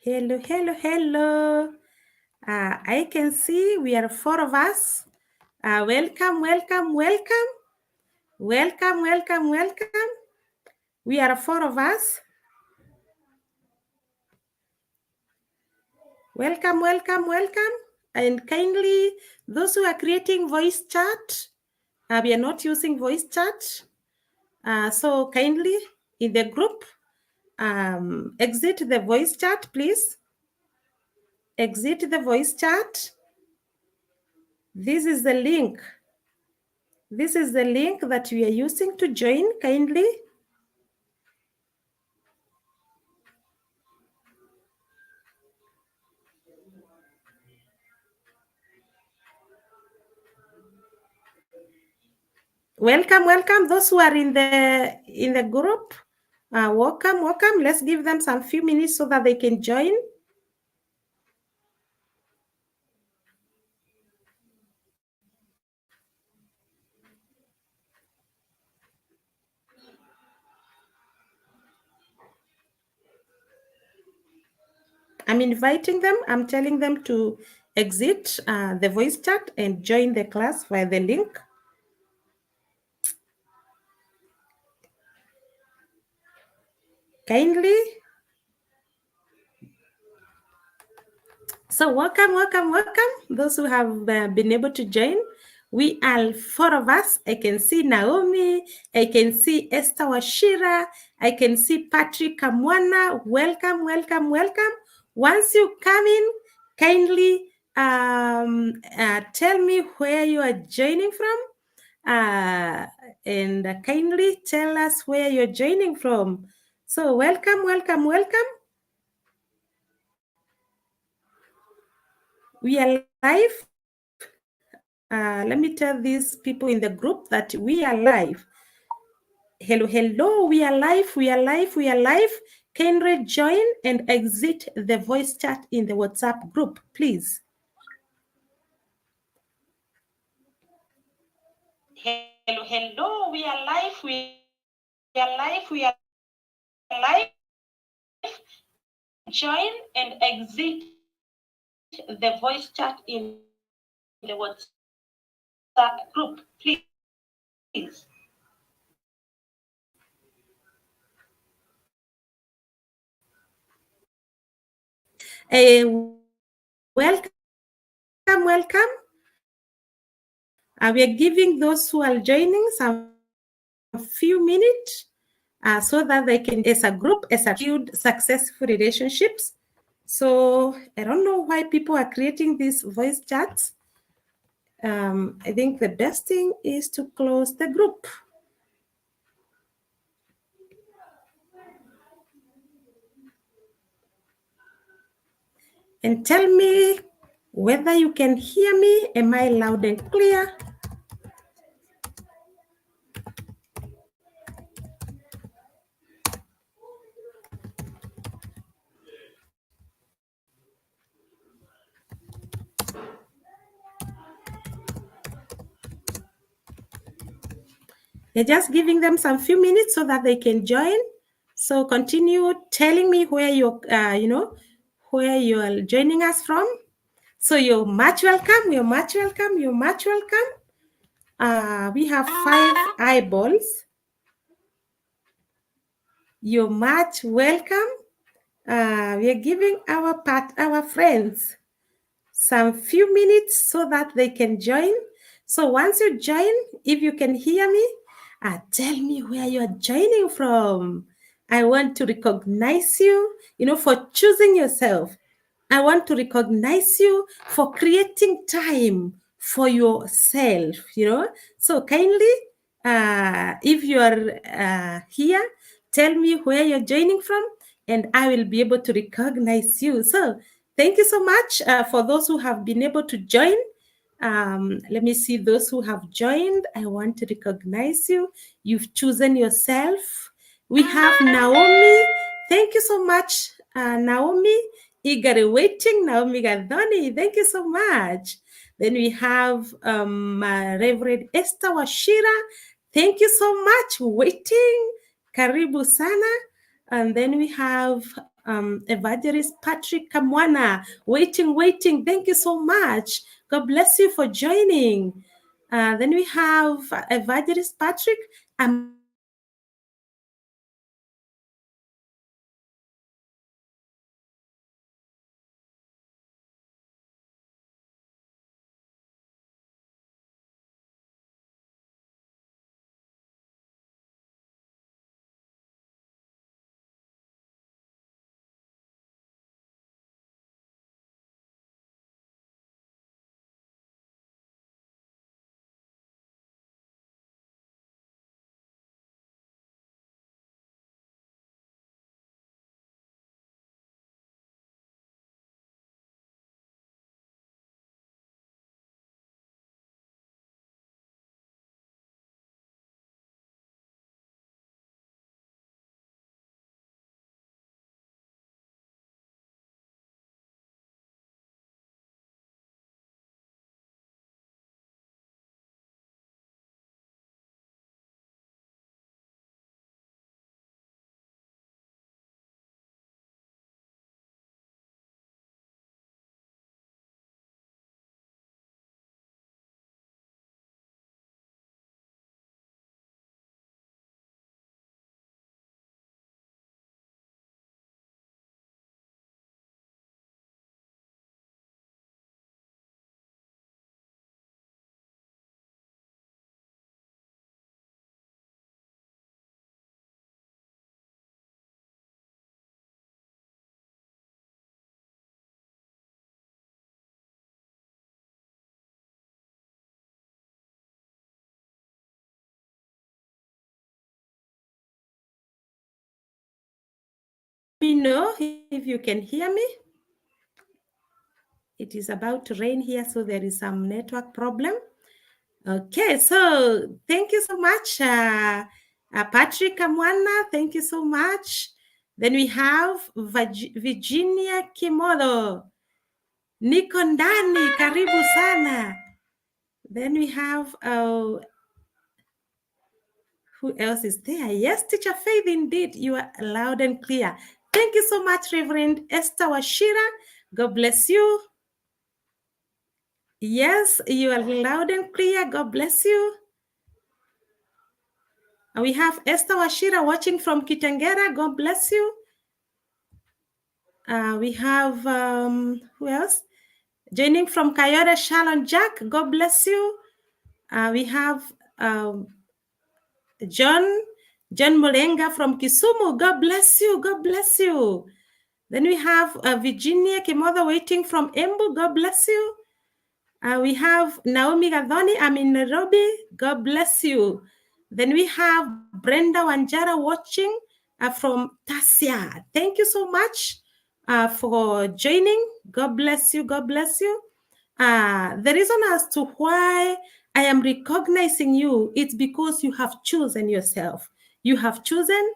Hello, hello, hello. I can see we are 4 of us. Welcome, welcome, welcome. Welcome, welcome, welcome. We are 4 of us. Welcome, welcome, welcome. And kindly, those who are creating voice chat, we are not using voice chat. So kindly, in the group, exit the voice chat, please. Exit the voice chat. This is the link. This is the link that we are using to join, kindly. Welcome, welcome. Those who are in the group, welcome, welcome. Let's give them some few minutes so that they can join. I'm inviting them. I'm telling them to exit the voice chat and join the class via the link. Kindly. So welcome, welcome, welcome. Those who have been able to join. We are 4 of us. I can see Naomi. I can see Esther Washira. I can see Patrick Kamwana. Welcome, welcome, welcome. Once you come in, kindly tell me where you are joining from. And kindly tell us where you're joining from. So welcome, welcome, welcome. We are live. Let me tell these people in the group that we are live. Hello, hello, we are live, we are live, we are live. Kindly join and exit the voice chat in the WhatsApp group, please. Hello, hello, we are live, we are live, we are live. Join and exit the voice chat in the WhatsApp group, please. Welcome, welcome. We are giving those who are joining some few minutes so that they can, as a group, build successful relationships. So I don't know why people are creating these voice chats. I think the best thing is to close the group. And tell me whether you can hear me. Am I loud and clear? You're just giving them some few minutes so that they can join. So continue telling me where you're, where you are joining us from. So you're much welcome. You're much welcome. You're much welcome. We have 5 eyeballs. You're much welcome. We are giving our friends some few minutes so that they can join. So once you join, if you can hear me, tell me where you're joining from. I want to recognize you, for choosing yourself. I want to recognize you for creating time for yourself, So kindly, if you are here, tell me where you're joining from, and I will be able to recognize you. So thank you so much for those who have been able to join. Let me see those who have joined. I want to recognize you. You've chosen yourself. We have Naomi. Thank you so much, Naomi. Eagerly waiting, Naomi Gadoni. Thank you so much. Then we have Reverend Esther Washira. Thank you so much. Waiting. Karibu sana. And then we have Evangelist Patrick Kamwana, waiting. Thank you so much. God bless you for joining. Then we have Evangelist Patrick. Let me know if you can hear me. It is about to rain here, so there is some network problem. Okay, so thank you so much, Patrick Kamwana. Thank you so much. Then we have Virginia Kimodo. Niko ndani, karibu sana. Then we have, who else is there? Yes, Teacher Faith, indeed. You are loud and clear. Thank you so much, Reverend Esther Washira. God bless you. Yes, you are loud and clear. God bless you. And we have Esther Washira watching from Kitengera. God bless you. We have, who else? Joining from Kayode, Shalom Jack. God bless you. We have John Mulenga from Kisumu. God bless you. God bless you. Then we have Virginia Kimother waiting from Embu. God bless you. We have Naomi Gadhoni. I'm in Nairobi. God bless you. Then we have Brenda Wanjara watching from Tasia. Thank you so much for joining. God bless you. God bless you. The reason as to why I am recognizing you, it's because you have chosen yourself. You have chosen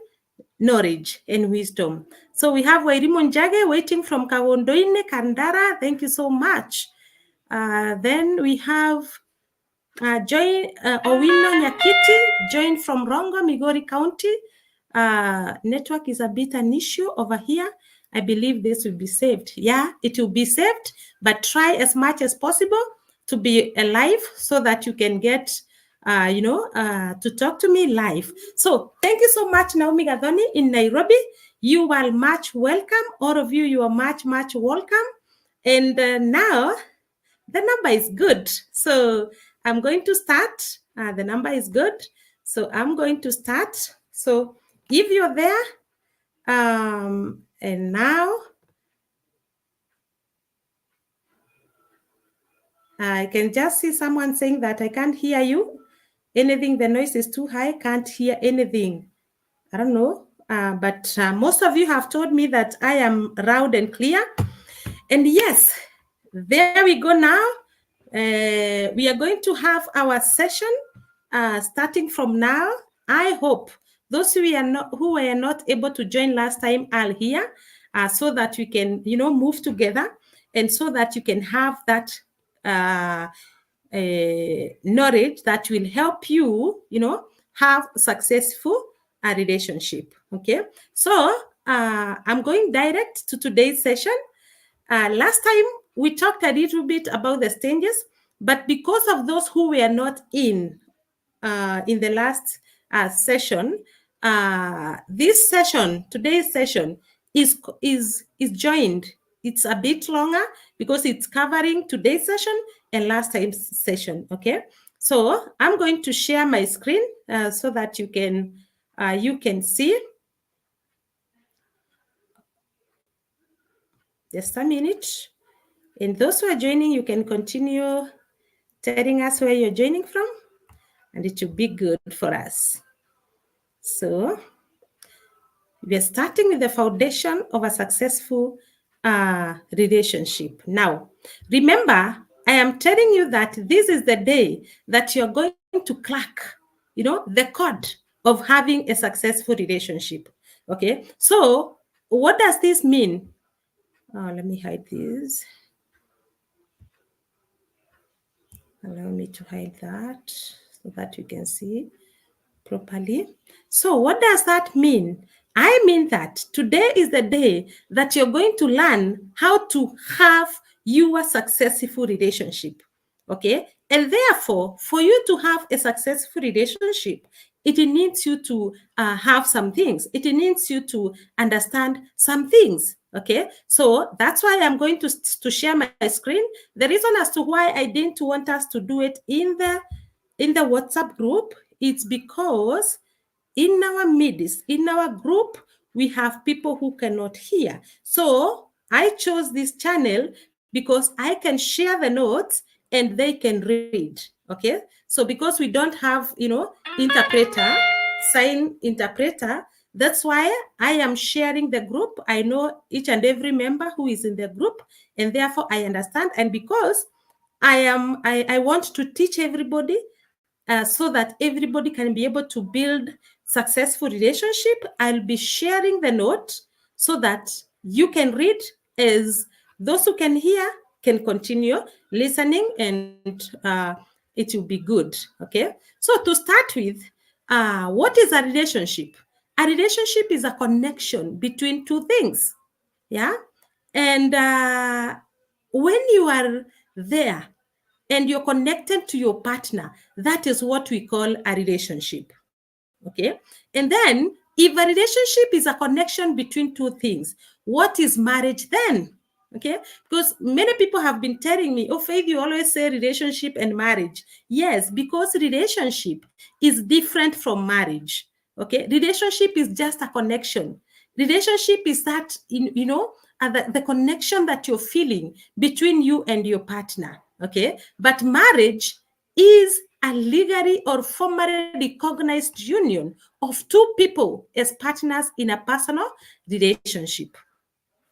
knowledge and wisdom. So we have Wairimu Njage waiting from Kawondoine, Kandara. Thank you so much. Then we have Owino Nyakiti, joined from Rongo, Migori County. Network is a bit an issue over here. I believe this will be saved. Yeah, it will be saved, but try as much as possible to be alive so that you can get, to talk to me live. So thank you so much, Naomi Gadhoni in Nairobi. You are much welcome. All of you, you are much welcome. And now, the number is good. So I'm going to start. The number is good. So I'm going to start. So if you're there, and now I can just see someone saying that I can't hear you. Anything, the noise is too high, can't hear anything. I don't know. But most of you have told me that I am loud and clear. And yes, there we go now. We are going to have our session starting from now. I hope those who were not able to join last time are here, so that we can, move together, and so that you can have that knowledge that will help you, have successful relationship. Okay, so I'm going direct to today's session. Last time we talked a little bit about the stages, but because of those who were not in the last session, this session, today's session, is joined. It's a bit longer because it's covering today's session and last time's session. Okay, so I'm going to share my screen so that you can see. Just a minute. And those who are joining, you can continue telling us where you're joining from, and it will be good for us. So we're starting with the foundation of a successful relationship. Now, remember, I am telling you that this is the day that you're going to crack, the code of having a successful relationship. Okay, so what does this mean? Let me hide this. Allow me to hide that so that you can see properly. So what does that mean? I mean that today is the day that you're going to learn how to have your successful relationship. Okay? And therefore, for you to have a successful relationship, it needs you to have some things. It needs you to understand some things. Okay, so that's why I'm going to share my screen. The reason as to why I didn't want us to do it in the WhatsApp group, it's because in our midst, in our group, we have people who cannot hear. So I chose this channel because I can share the notes and they can read. Okay, so because we don't have interpreter, sign interpreter, that's why I am sharing the group. I know each and every member who is in the group, and therefore I understand. And because I want to teach everybody so that everybody can be able to build successful relationship, I'll be sharing the note so that you can read, as those who can hear can continue listening, and it will be good. Okay, so to start with, what is a relationship? A relationship is a connection between two things. Yeah, and when you are there and you're connected to your partner, that is what we call a relationship. Okay, and then if a relationship is a connection between two things, what is marriage then? Okay, because many people have been telling me, oh Faith, you always say relationship and marriage. Yes, because relationship is different from marriage. Okay, relationship is just a connection. Relationship is that the connection that you're feeling between you and your partner. Okay, but marriage is a legally or formally recognized union of two people as partners in a personal relationship.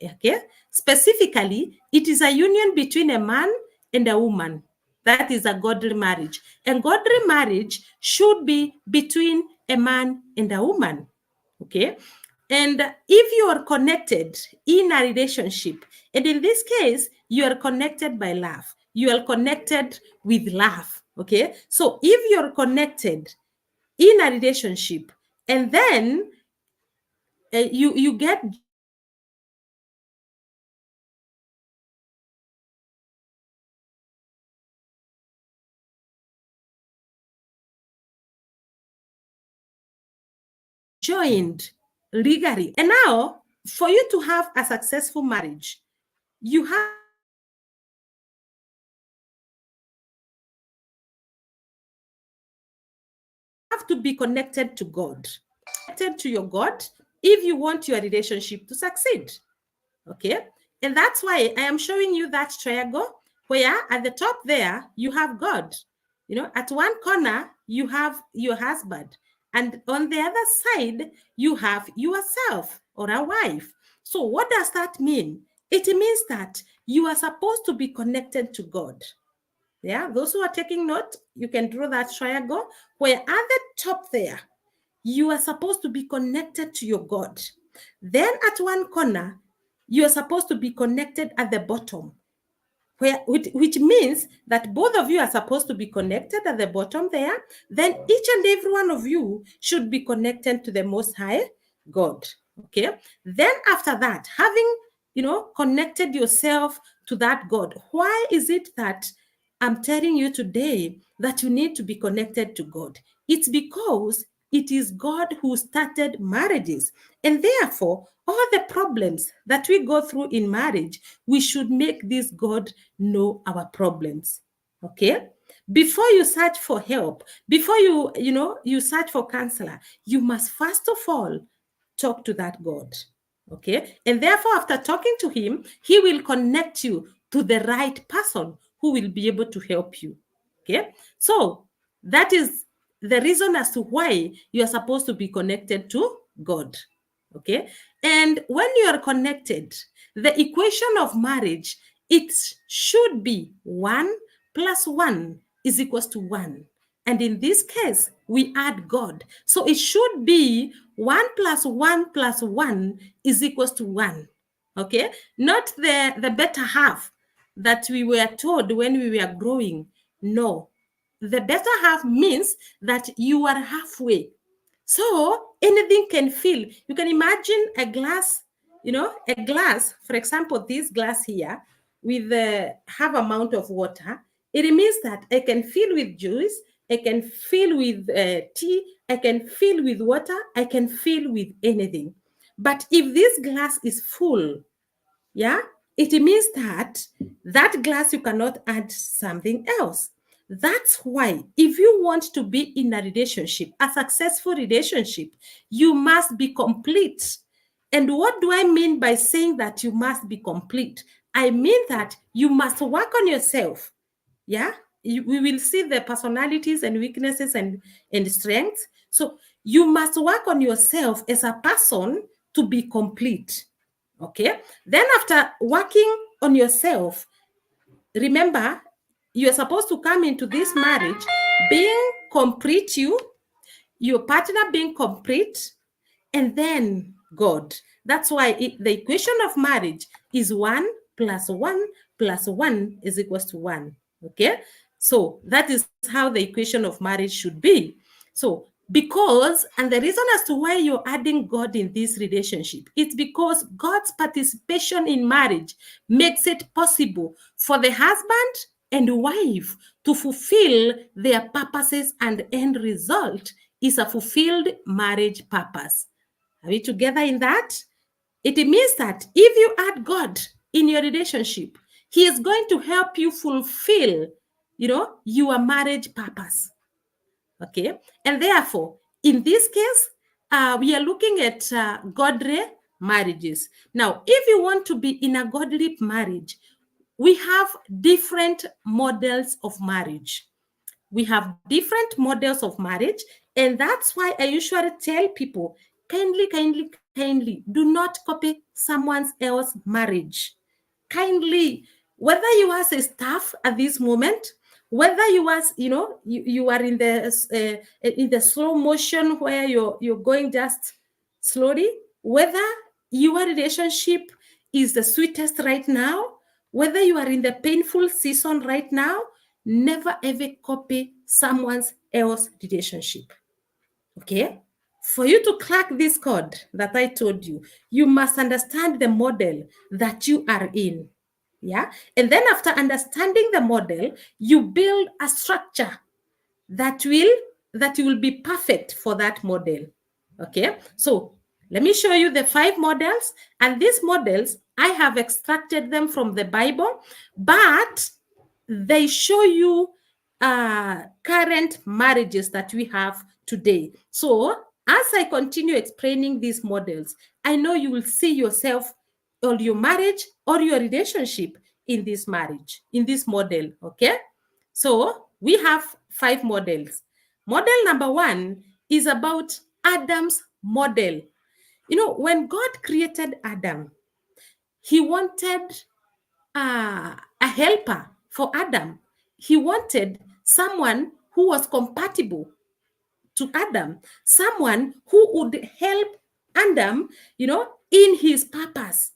Okay, specifically, it is a union between a man and a woman. That is a godly marriage, and godly marriage should be between a man and a woman. Okay, and if you are connected in a relationship, and in this case, you are connected by love, you are connected with love. Okay, so if you're connected in a relationship, and then you get joined legally, and now for you to have a successful marriage, you have to be connected to God, connected to your God, if you want your relationship to succeed. Okay, and that's why I am showing you that triangle where at the top there you have God. At one corner you have your husband, and on the other side you have yourself or a wife. So what does that mean? It means that you are supposed to be connected to God. Yeah, those who are taking note, you can draw that triangle where at the top there, you are supposed to be connected to your God. Then at one corner, you are supposed to be connected at the bottom, which means that both of you are supposed to be connected at the bottom there. Then each and every one of you should be connected to the Most High God. Okay. Then after that, having, connected yourself to that God, why is it that I'm telling you today that you need to be connected to God? It's because it is God who started marriages. And therefore, all the problems that we go through in marriage, we should make this God know our problems. Okay? Before you search for help, before you search for counselor, you must first of all talk to that God. Okay. And therefore, after talking to him, he will connect you to the right person who will be able to help you. Okay. So that is the reason as to why you are supposed to be connected to God. Okay. And when you are connected, the equation of marriage, it should be 1 plus 1 is equals to 1. And in this case, we add God. So it should be 1 plus 1 plus 1 is equals to 1. Okay? Not the better half that we were told when we were growing. No. The better half means that you are halfway. So anything can fill. You can imagine a glass, a glass, for example, this glass here with the half amount of water. It means that I can fill with juice, I can fill with tea, I can fill with water, I can fill with anything. But if this glass is full, yeah, it means that glass you cannot add something else. That's why if you want to be in a relationship, a successful relationship, you must be complete. And what do I mean by saying that you must be complete? I mean that you must work on yourself. Yeah, we will see the personalities and weaknesses and strengths. So you must work on yourself as a person to be complete. Okay. Then after working on yourself, remember, you're supposed to come into this marriage being complete, your partner being complete, and then God. That's why the equation of marriage is 1 plus 1 plus 1 is equals to 1. Okay. So that is how the equation of marriage should be. So because, and the reason as to why you're adding God in this relationship, it's because God's participation in marriage makes it possible for the husband and wife to fulfill their purposes, and end result is a fulfilled marriage purpose. Are we together in that? It means that if you add God in your relationship, he is going to help you fulfill, your marriage purpose. Okay. And therefore, in this case, we are looking at godly marriages. Now, if you want to be in a godly marriage, we have different models of marriage. We have different models of marriage, and that's why I usually tell people, kindly do not copy someone else's marriage. Kindly, whether you as a staff at this moment, whether you as you are in the slow motion where you're going just slowly, whether your relationship is the sweetest right now, whether you are in the painful season right now, never ever copy someone else's relationship. Okay? For you to crack this code that I told you, you must understand the model that you are in. Yeah. And then after understanding the model, you build a structure that will be perfect for that model. Okay. So let me show you the 5 models. And these models, I have extracted them from the Bible, but they show you current marriages that we have today. So as I continue explaining these models, I know you will see yourself or your marriage or your relationship in this marriage, in this model. Okay. So we have 5 models. Model number 1 is about Adam's model. When God created Adam, he wanted a helper for Adam. He wanted someone who was compatible to Adam, someone who would help Adam, in his purpose.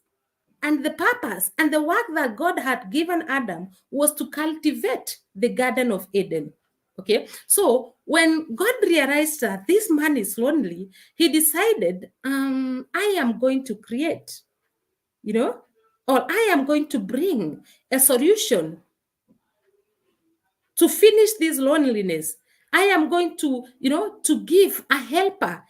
And the purpose and the work that God had given Adam was to cultivate the Garden of Eden. Okay, so when God realized that this man is lonely, he decided, I am going to create, or I am going to bring a solution to finish this loneliness. I am going to, to give a helper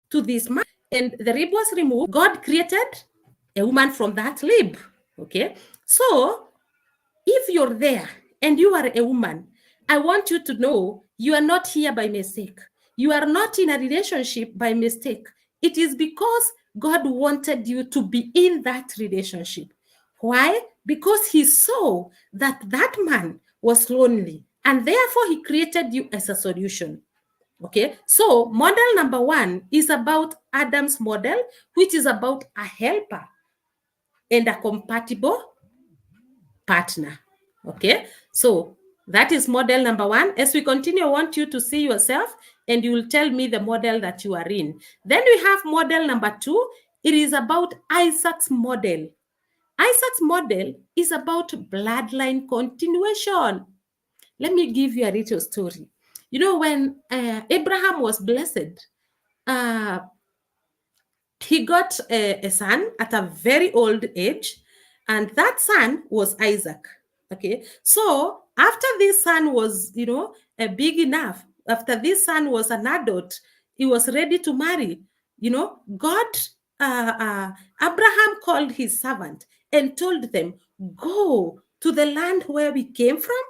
to this man. And the rib was removed. God created a woman from that rib. Okay. So if you're there and you are a woman, I want you to know you are not here by mistake. You are not in a relationship by mistake. It is because God wanted you to be in that relationship. Why? Because he saw that that man was lonely, and therefore he created you as a solution. Okay, so model number one is about Adam's model, which is about a helper and a compatible partner. Okay, so that is model number one. As we continue, I want you to see yourself and you will tell me the model that you are in. Then we have model number two. It is about Isaac's model. Isaac's model is about bloodline continuation. Let me give you a little story. When Abraham was blessed, uh, he got a son at a very old age, and that son was Isaac. Okay, so after this son was, big enough, after this son was an adult, he was ready to marry. God, Abraham called his servant and told them, "Go to the land where we came from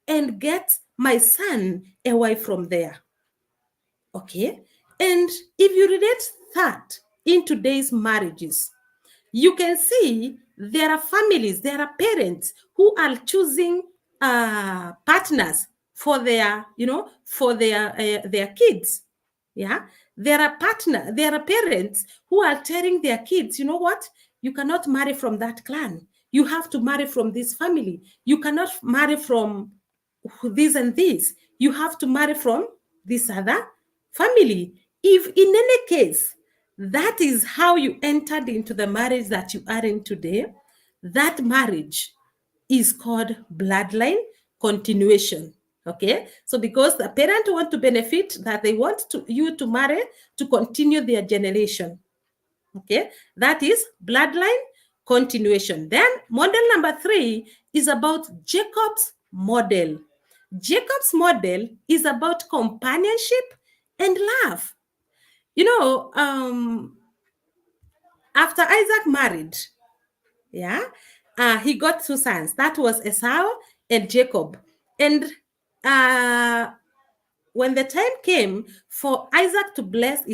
and get my son a wife from there." Okay. And if you relate that in today's marriages, you can see there are families, there are parents who are choosing partners for their, their kids. Yeah. There are parents who are telling their kids, you know what? You cannot marry from that clan. You have to marry from this family. You cannot marry from this and this. You have to marry from this other family. If in any case, that is how you entered into the marriage that you are in today, that marriage is called bloodline continuation. Okay, so because the parent want to benefit, that they want you to marry to continue their generation. Okay, that is bloodline continuation. Then model number three is about Jacob's model. Jacob's model is about companionship and love. After Isaac married, yeah, he got two sons. That was Esau and Jacob. And when the time came for Isaac to bless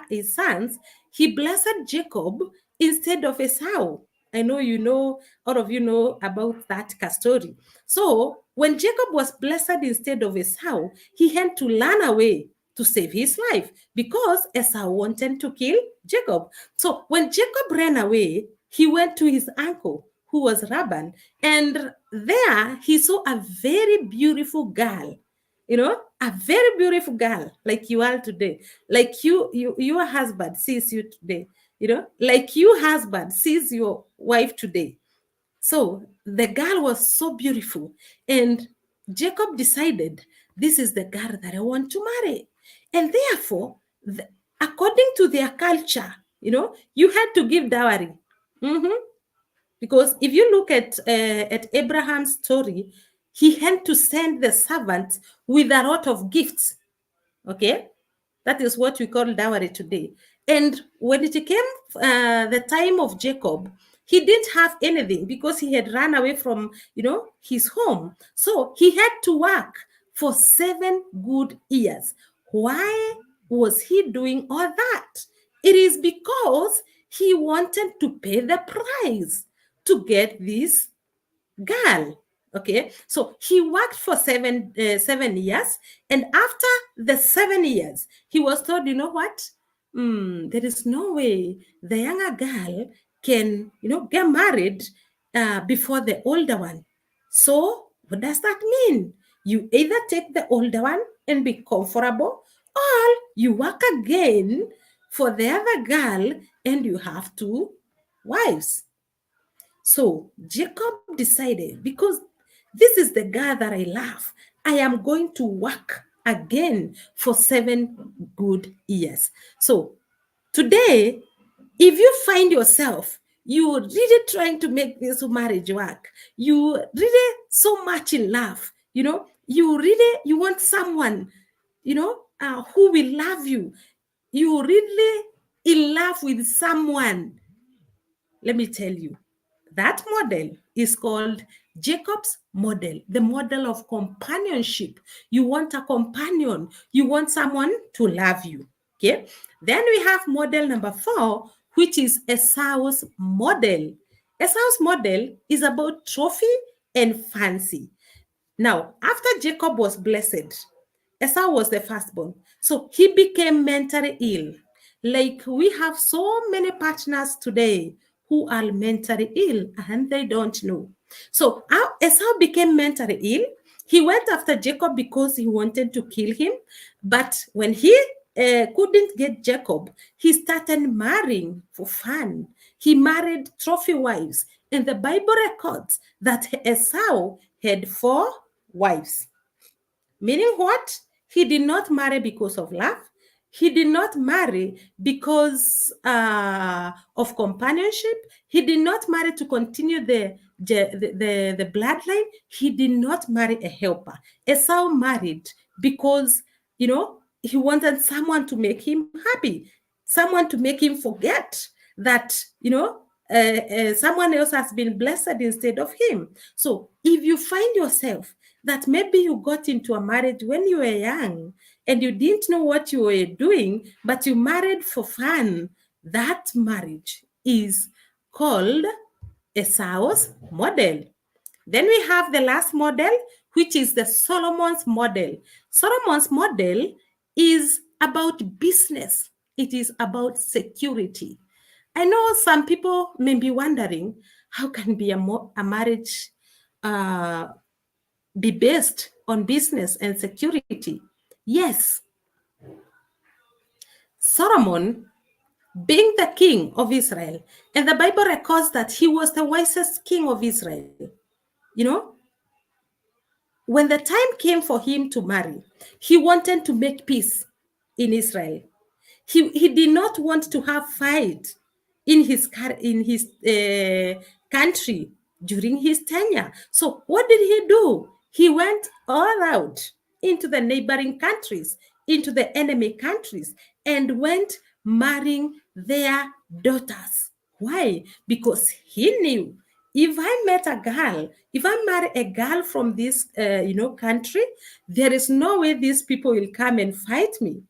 his sons, he blessed Jacob instead of Esau. I know all of you know about that story. So when Jacob was blessed instead of Esau, he had to run away to save his life because Esau wanted to kill Jacob. So when Jacob ran away, he went to his uncle, who was Laban, and there he saw a very beautiful girl, a very beautiful girl like you are today, like your husband sees you today, like your husband sees your wife today. So the girl was so beautiful, and Jacob decided, this is the girl that I want to marry. And therefore, according to their culture, you had to give dowry. Mhm. Because if you look at Abraham's story, he had to send the servants with a lot of gifts. Okay, that is what we call dowry today. And when it came the time of Jacob, he didn't have anything because he had run away from his home. So he had to work for 7 good years. Why was he doing all that? It is because he wanted to pay the price to get this girl. Okay, so he worked for 7 years, and after the 7 years, he was told, you know what? There is no way the younger girl can, get married before the older one. So what does that mean? You either take the older one and be comfortable, or you work again for the other girl and you have two wives. So Jacob decided, because this is the girl that I love, I am going to work again for 7 good years. So today, if you find yourself, you really trying to make this marriage work, you really so much in love, you want someone, who will love you, you really in love with someone, let me tell you, that model is called Jacob's model, the model of companionship. You want a companion, you want someone to love you. Okay. Then we have model number 4, which is Esau's model. Esau's model is about trophy and fancy. Now, after Jacob was blessed, Esau was the firstborn. So he became mentally ill. Like we have so many partners today who are mentally ill and they don't know. So Esau became mentally ill. He went after Jacob because he wanted to kill him. But when he couldn't get Jacob, he started marrying for fun. He married trophy wives. And the Bible records that Esau had 4 wives. Meaning what? He did not marry because of love. He did not marry because of companionship. He did not marry to continue the bloodline. He did not marry a helper. Esau married because, he wanted someone to make him happy, someone to make him forget that, someone else has been blessed instead of him. So if you find yourself that maybe you got into a marriage when you were young and you didn't know what you were doing, but you married for fun, that marriage is called Esau's model. Then we have the last model, which is the Solomon's model. Solomon's model is about business. It is about security. I know some people may be wondering, how can be a marriage be based on business and security? Yes, Solomon, being the king of Israel, and the Bible records that he was the wisest king of Israel. When the time came for him to marry, he wanted to make peace in Israel. He did not want to have fight in his country during his tenure. So what did he do? He went all out into the neighboring countries, into the enemy countries, and went marrying their daughters. Why? Because he knew, if I met a girl, if I marry a girl from this, country, there is no way these people will come and fight me.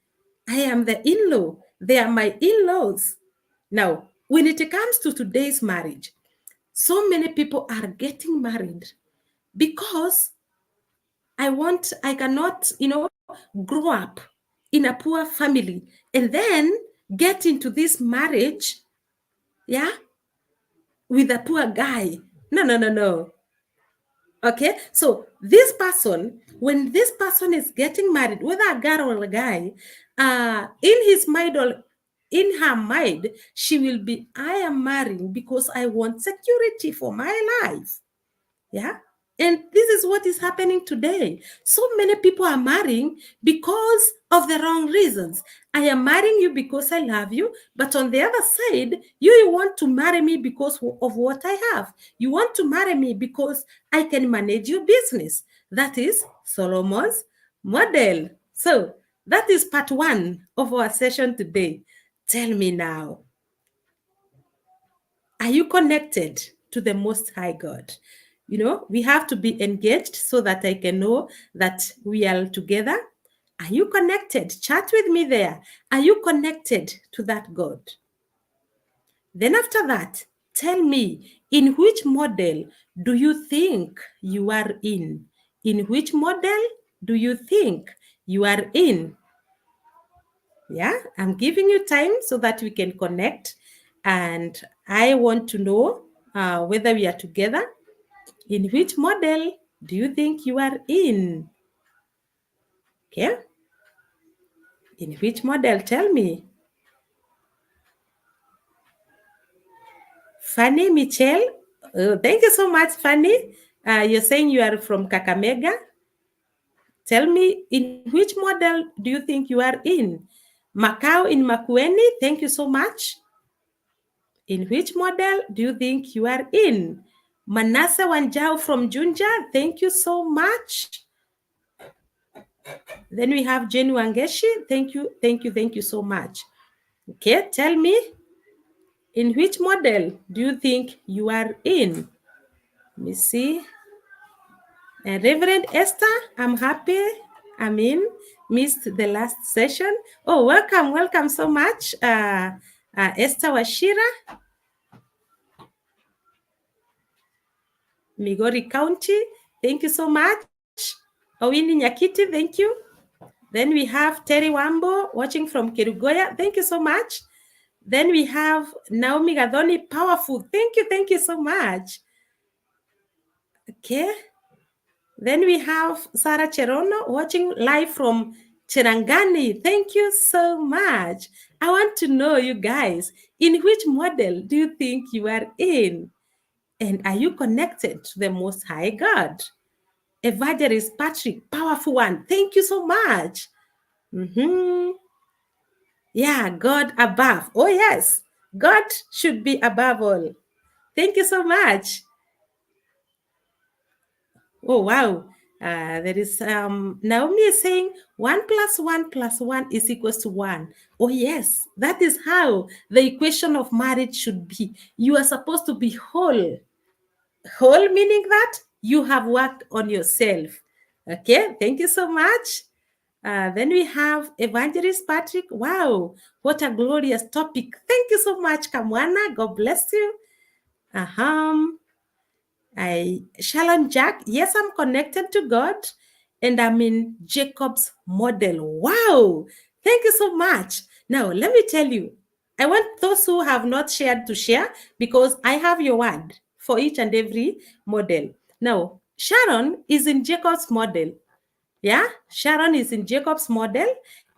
I am the in-law. They are my in-laws. Now, when it comes to today's marriage, so many people are getting married because I cannot, grow up in a poor family and then get into this marriage, yeah, with a poor guy. No. Okay, so this person, when this person is getting married, whether a girl or a guy, in his mind or in her mind, she will be, I am marrying because I want security for my life. Yeah. And this is what is happening today. So many people are marrying because of the wrong reasons. I am marrying you because I love you, but on the other side, you want to marry me because of what I have. You want to marry me because I can manage your business. That is Solomon's model. So that is part 1 of our session today. Tell me now, are you connected to the Most High God? We have to be engaged so that I can know that we are together. Are you connected? Chat with me there. Are you connected to that God? Then after that, tell me, in which model do you think you are in? In which model do you think you are in? Yeah, I'm giving you time so that we can connect. And I want to know whether we are together. In which model do you think you are in? Okay. In which model? Tell me. Fanny Michelle. Oh, thank you so much, Fanny. You're saying you are from Kakamega. Tell me, in which model do you think you are in? Macau in Makueni. Thank you so much. In which model do you think you are in? Manasseh Wanjao from Junja. Thank you so much. Then we have Jenny Wangeshi. Thank you so much. Okay, tell me, in which model do you think you are in? Let me see. Reverend Esther, I'm happy. I'm in. Missed the last session. Oh, welcome so much, Esther Washira, Migori County. Thank you so much. Owini Nyakiti, thank you. Then we have Terry Wambo watching from Kerugoya. Thank you so much. Then we have Naomi Gadoni, powerful. Thank you so much. Okay. Then we have Sarah Cherono watching live from Cherangani. Thank you so much. I want to know, you guys, in which model do you think you are in? And are you connected to the Most High God? Evangelist Patrick, powerful one. Thank you so much. Yeah, God above. Oh, yes. God should be above all. Thank you so much. Oh, wow. There is Naomi is saying 1 + 1 + 1 is equals to 1. Oh, yes. That is how the equation of marriage should be. You are supposed to be whole. Whole meaning that you have worked on yourself. Okay. Thank you so much. Then we have Evangelist Patrick. Wow, what a glorious topic. Thank you so much, Kamwana. God bless you. Shalom Jack. Yes, I'm connected to God and I'm in Jacob's model. Wow. Thank you so much. Now, let me tell you, I want those who have not shared to share because I have your word for each and every model. Now, Sharon is in Jacob's model. Yeah, Sharon is in Jacob's model,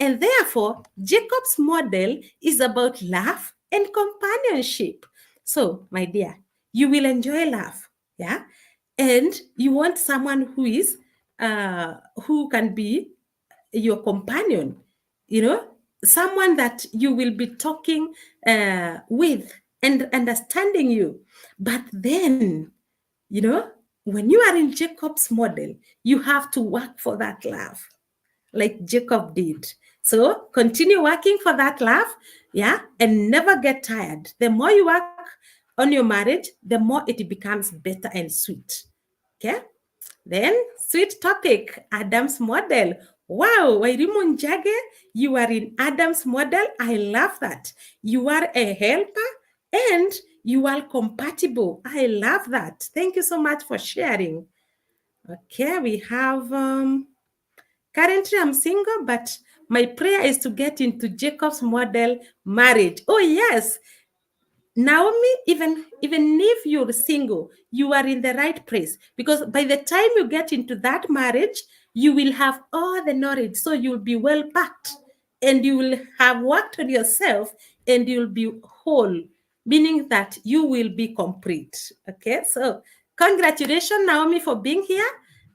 and therefore, Jacob's model is about love and companionship. So, my dear, you will enjoy love, yeah, and you want someone who is, who can be your companion, someone that you will be talking with and understanding you. But then, when you are in Jacob's model, you have to work for that love, like Jacob did. So continue working for that love, yeah, and never get tired. The more you work on your marriage, the more it becomes better and sweet. Okay? Then, sweet topic, Adam's model. Wow, Wairimu Njage, you are in Adam's model. I love that. You are a helper and you are compatible. I love that. Thank you so much for sharing. Okay, we have, currently I'm single, but my prayer is to get into Jacob's model marriage. Oh, yes. Naomi, even if you're single, you are in the right place because by the time you get into that marriage, you will have all the knowledge. So you'll be well packed and you will have worked on yourself and you'll be whole, meaning that you will be complete. Okay, so congratulations, Naomi, for being here.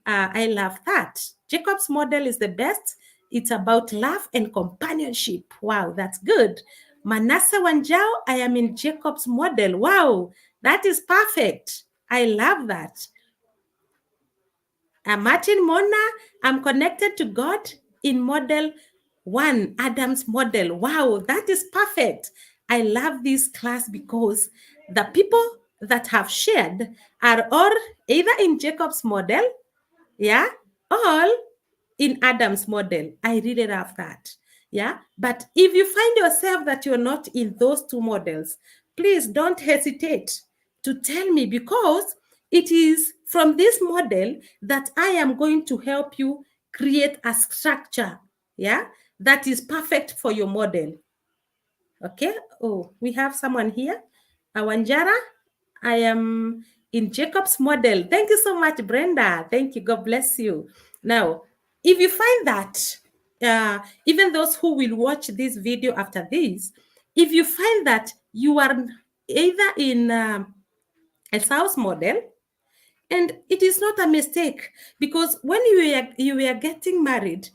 I love that. Jacob's model is the best. It's about love and companionship. Wow, that's good. Manasseh Wanjao, I am in Jacob's model. Wow, that is perfect. I love that. Martin Mona, I'm connected to God in model 1, Adam's model. Wow, that is perfect. I love this class because the people that have shared are all either in Jacob's model, yeah, or in Adam's model. I really love that. Yeah. But if you find yourself that you're not in those two models, please don't hesitate to tell me because it is from this model that I am going to help you create a structure, yeah, that is perfect for your model. Okay. Oh, we have someone here. Awanjara, I am in Jacob's model. Thank you so much, Brenda. Thank you. God bless you. Now, if you find that even those who will watch this video after this, if you find that you are either in a spouse model, and it is not a mistake, because when you were getting married,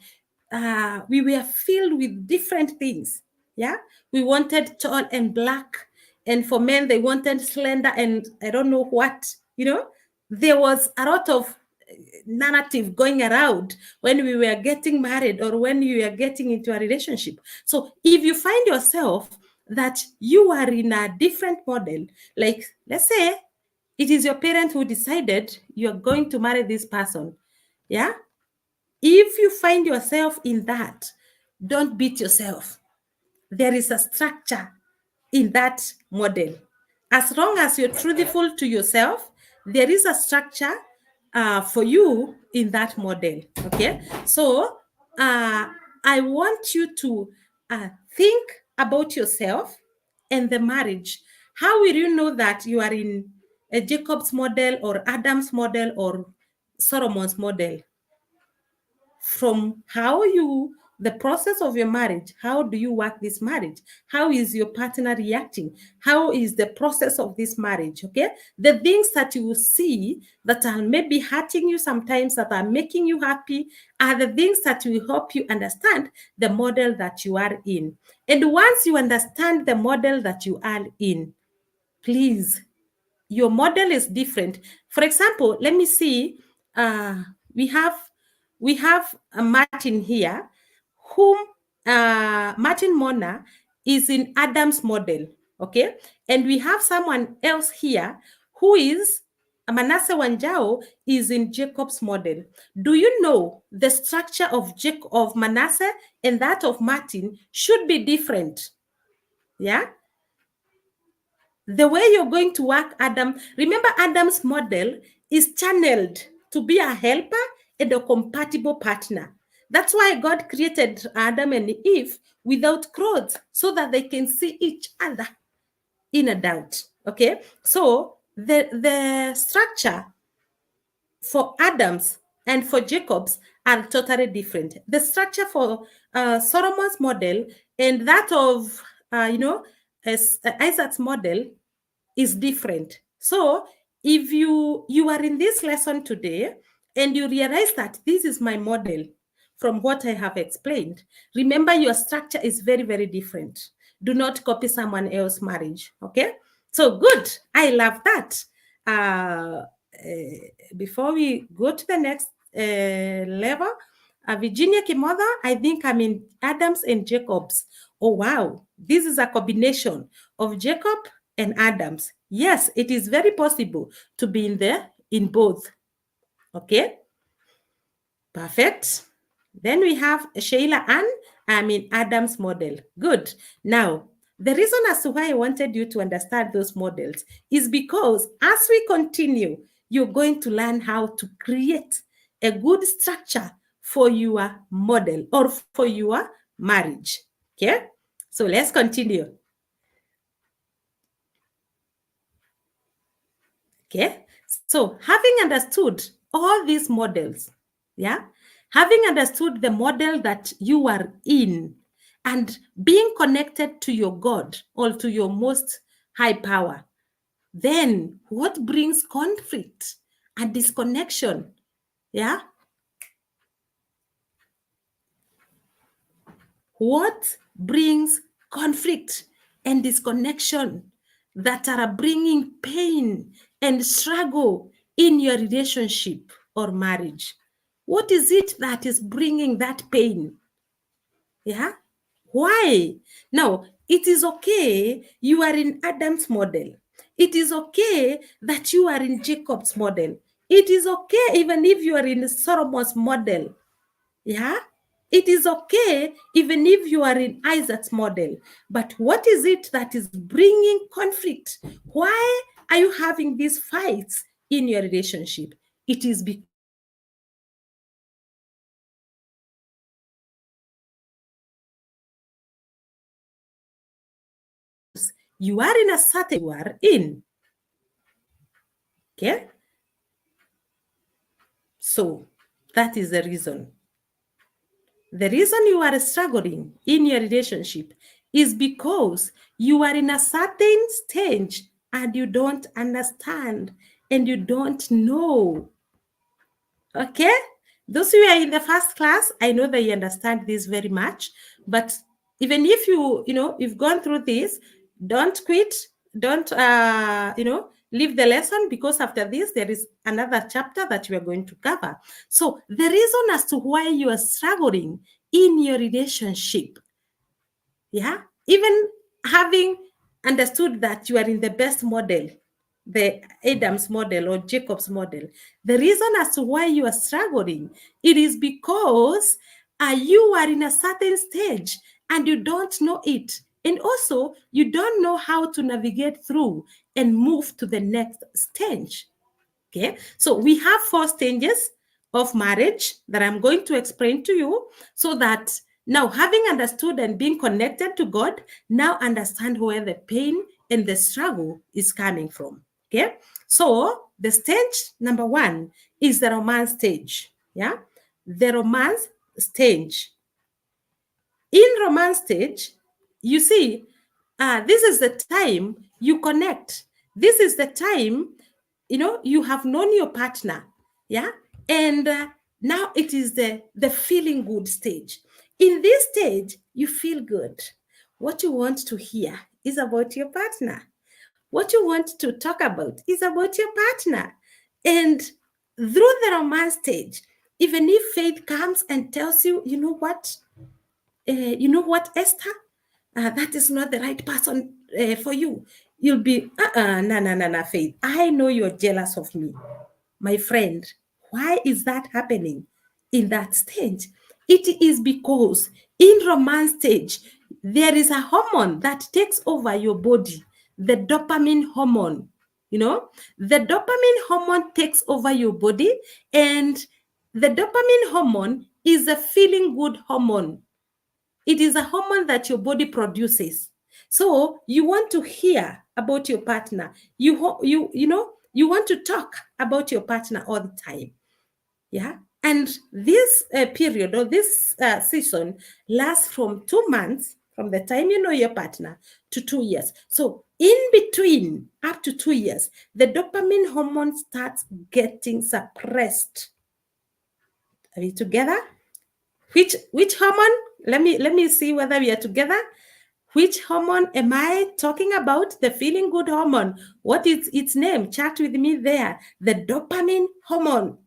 we were filled with different things. Yeah, we wanted tall and black, and for men they wanted slender and I don't know what. There was a lot of narrative going around when we were getting married or when you were getting into a relationship. So if you find yourself that you are in a different model, like let's say it is your parent who decided you're going to marry this person. Yeah. If you find yourself in that, don't beat yourself. There is a structure in that model. As long as you're truthful to yourself, there is a structure for you in that model. Okay. So I want you to think about yourself and the marriage. How will you know that you are in a Jacob's model or Adam's model or Solomon's model? From the process of your marriage, how do you work this marriage? How is your partner reacting? How is the process of this marriage? Okay, the things that you will see that are maybe hurting you sometimes, that are making you happy, are the things that will help you understand the model that you are in. And once you understand the model that you are in, please, your model is different. For example, let me see. We have Martin here, whom Martin Mona is in Adam's model. Okay, and we have someone else here who is Manasseh Wanjao is in Jacob's model. Do you know the structure of Manasseh and that of Martin should be different? Yeah. The way you're going to work Adam, remember Adam's model is channeled to be a helper and a compatible partner. That's why God created Adam and Eve without clothes so that they can see each other in a doubt. Okay, so the structure for Adam's and for Jacob's are totally different. The structure for Solomon's model and that of Isaac's model is different. So if you are in this lesson today and you realize that this is my model from what I have explained, remember your structure is very, very different. Do not copy someone else's marriage. Okay, so good. I love that. Before we go to the next level, Virginia Kimother, I think I'm in Adams and Jacobs. Oh, wow. This is a combination of Jacob and Adams. Yes, it is very possible to be in both. Okay, perfect. Then we have Sheila Ann. I'm in Adam's model. Good. Now, the reason as to why I wanted you to understand those models is because as we continue, you're going to learn how to create a good structure for your model or for your marriage. Okay, so let's continue. Okay, so having understood all these models, yeah, having understood the model that you are in and being connected to your God or to your most high power, then what brings conflict and disconnection? Yeah, what brings conflict and disconnection that are bringing pain and struggle in your relationship or marriage? What is it that is bringing that pain? Yeah. Why? Now, it is okay you are in Adam's model. It is okay that you are in Jacob's model. It is okay even if you are in Solomon's model. Yeah. It is okay even if you are in Isaac's model. But what is it that is bringing conflict? Why are you having these fights in your relationship? It is because you are in a certain you are in. Okay. So that is the reason. The reason you are struggling in your relationship is because you are in a certain stage and you don't understand and you don't know. Okay? Those who are in the first class, I know that you understand this very much. But even if you've gone through this, don't quit. Don't, leave the lesson, because after this, there is another chapter that we are going to cover. So the reason as to why you are struggling in your relationship, yeah, even having understood that you are in the best model, the Adam's model or Jacob's model, the reason as to why you are struggling, it is because you are in a certain stage and you don't know it. And also, you don't know how to navigate through and move to the next stage. Okay, so we have 4 stages of marriage that I'm going to explain to you, so that now, having understood and being connected to God, now understand where the pain and the struggle is coming from. Okay, so the stage number 1 is the romance stage. Yeah, the romance stage. In romance stage, you see, this is the time you connect. This is the time, you have known your partner. Yeah. And now it is the feeling good stage. In this stage, you feel good. What you want to hear is about your partner. What you want to talk about is about your partner. And through the romance stage, even if faith comes and tells you, Esther, that is not the right person for you. You'll be, no, Faith. I know you're jealous of me, my friend. Why is that happening in that stage? It is because in romance stage, there is a hormone that takes over your body, the dopamine hormone. The dopamine hormone takes over your body, and the dopamine hormone is a feeling good hormone. It is a hormone that your body produces. So you want to hear about your partner. You want to talk about your partner all the time. Yeah. And this period or this season lasts from 2 months from the time you know your partner to 2 years. So in between, up to 2 years, the dopamine hormone starts getting suppressed. Are we together? Which hormone? Let me see whether we are together. Which hormone am I talking about? The feeling good hormone. What is its name? Chat with me there. The dopamine hormone.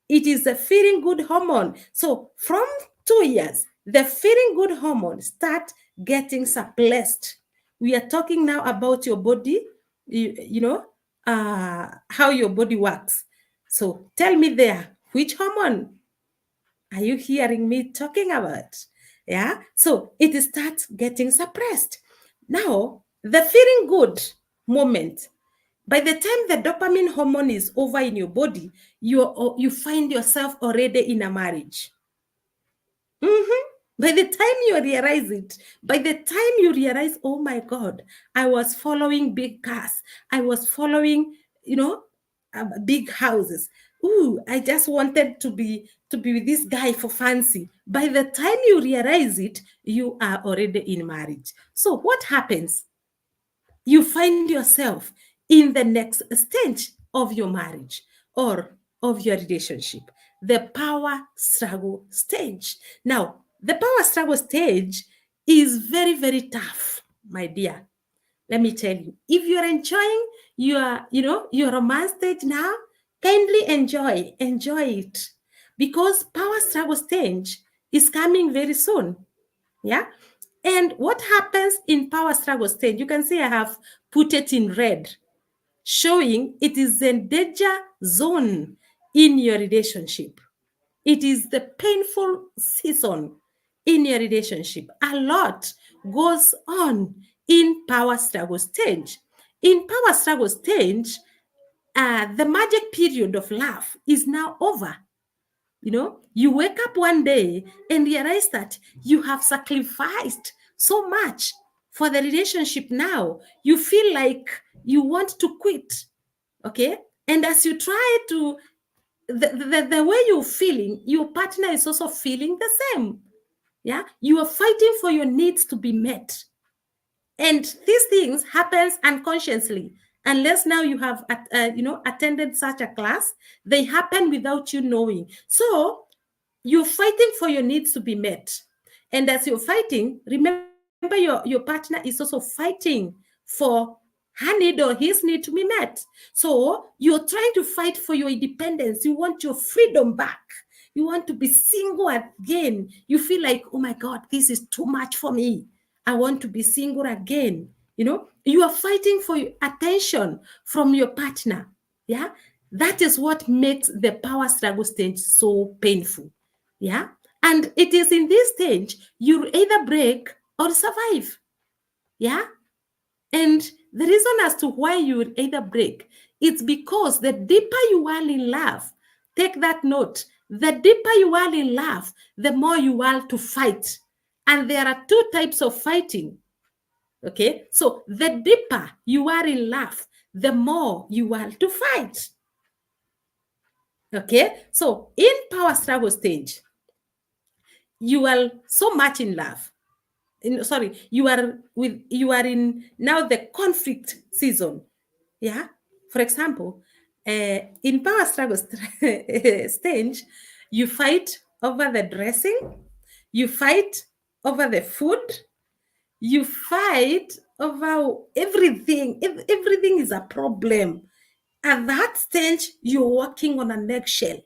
It is a feeling good hormone. So from 2 years, the feeling good hormone start getting suppressed. We are talking now about your body, how your body works. So tell me there, which hormone are you hearing me talking about? Yeah. So it starts getting suppressed. Now, the feeling good moment, by the time the dopamine hormone is over in your body, you find yourself already in a marriage. By the time you realize it, oh my God, I was following big cars. I was following, big houses. Ooh, I just wanted to be with this guy for fancy. By the time you realize it, you are already in marriage. So what happens? You find yourself in the next stage of your marriage or of your relationship, the power struggle stage. Now, the power struggle stage is very, very tough, my dear. Let me tell you, if you're enjoying your romance stage now, kindly enjoy it, because power struggle stage is coming very soon. Yeah. And what happens in power struggle stage? You can see I have put it in red, showing it is a danger zone in your relationship. It is the painful season in your relationship. A lot goes on in power struggle stage. In power struggle stage, the magic period of love is now over. You wake up one day and realize that you have sacrificed so much for the relationship. Now you feel like you want to quit. Okay. And as you try to the way you're feeling, your partner is also feeling the same. Yeah, you are fighting for your needs to be met. And these things happens unconsciously, unless now you have attended such a class. They happen without you knowing. So you're fighting for your needs to be met. And as you're fighting, remember your partner is also fighting for her need or his need to be met. So you're trying to fight for your independence. You want your freedom back. You want to be single again. You feel like, oh my God, this is too much for me. I want to be single again. You are fighting for attention from your partner. Yeah. That is what makes the power struggle stage so painful. Yeah. And it is in this stage you either break or survive. Yeah. And the reason as to why you would either break, it's because the deeper you are in love, take that note, the deeper you are in love, the more you are to fight. And there are two types of fighting. Okay. So the deeper you are in love, the more you are to fight. Okay. So in power struggle stage, you are so much in love. You are in now the conflict season. Yeah. For example, in power struggle stage, you fight over the dressing, you fight over the food, you fight over everything. Everything is a problem. At that stage, you're walking on an eggshell.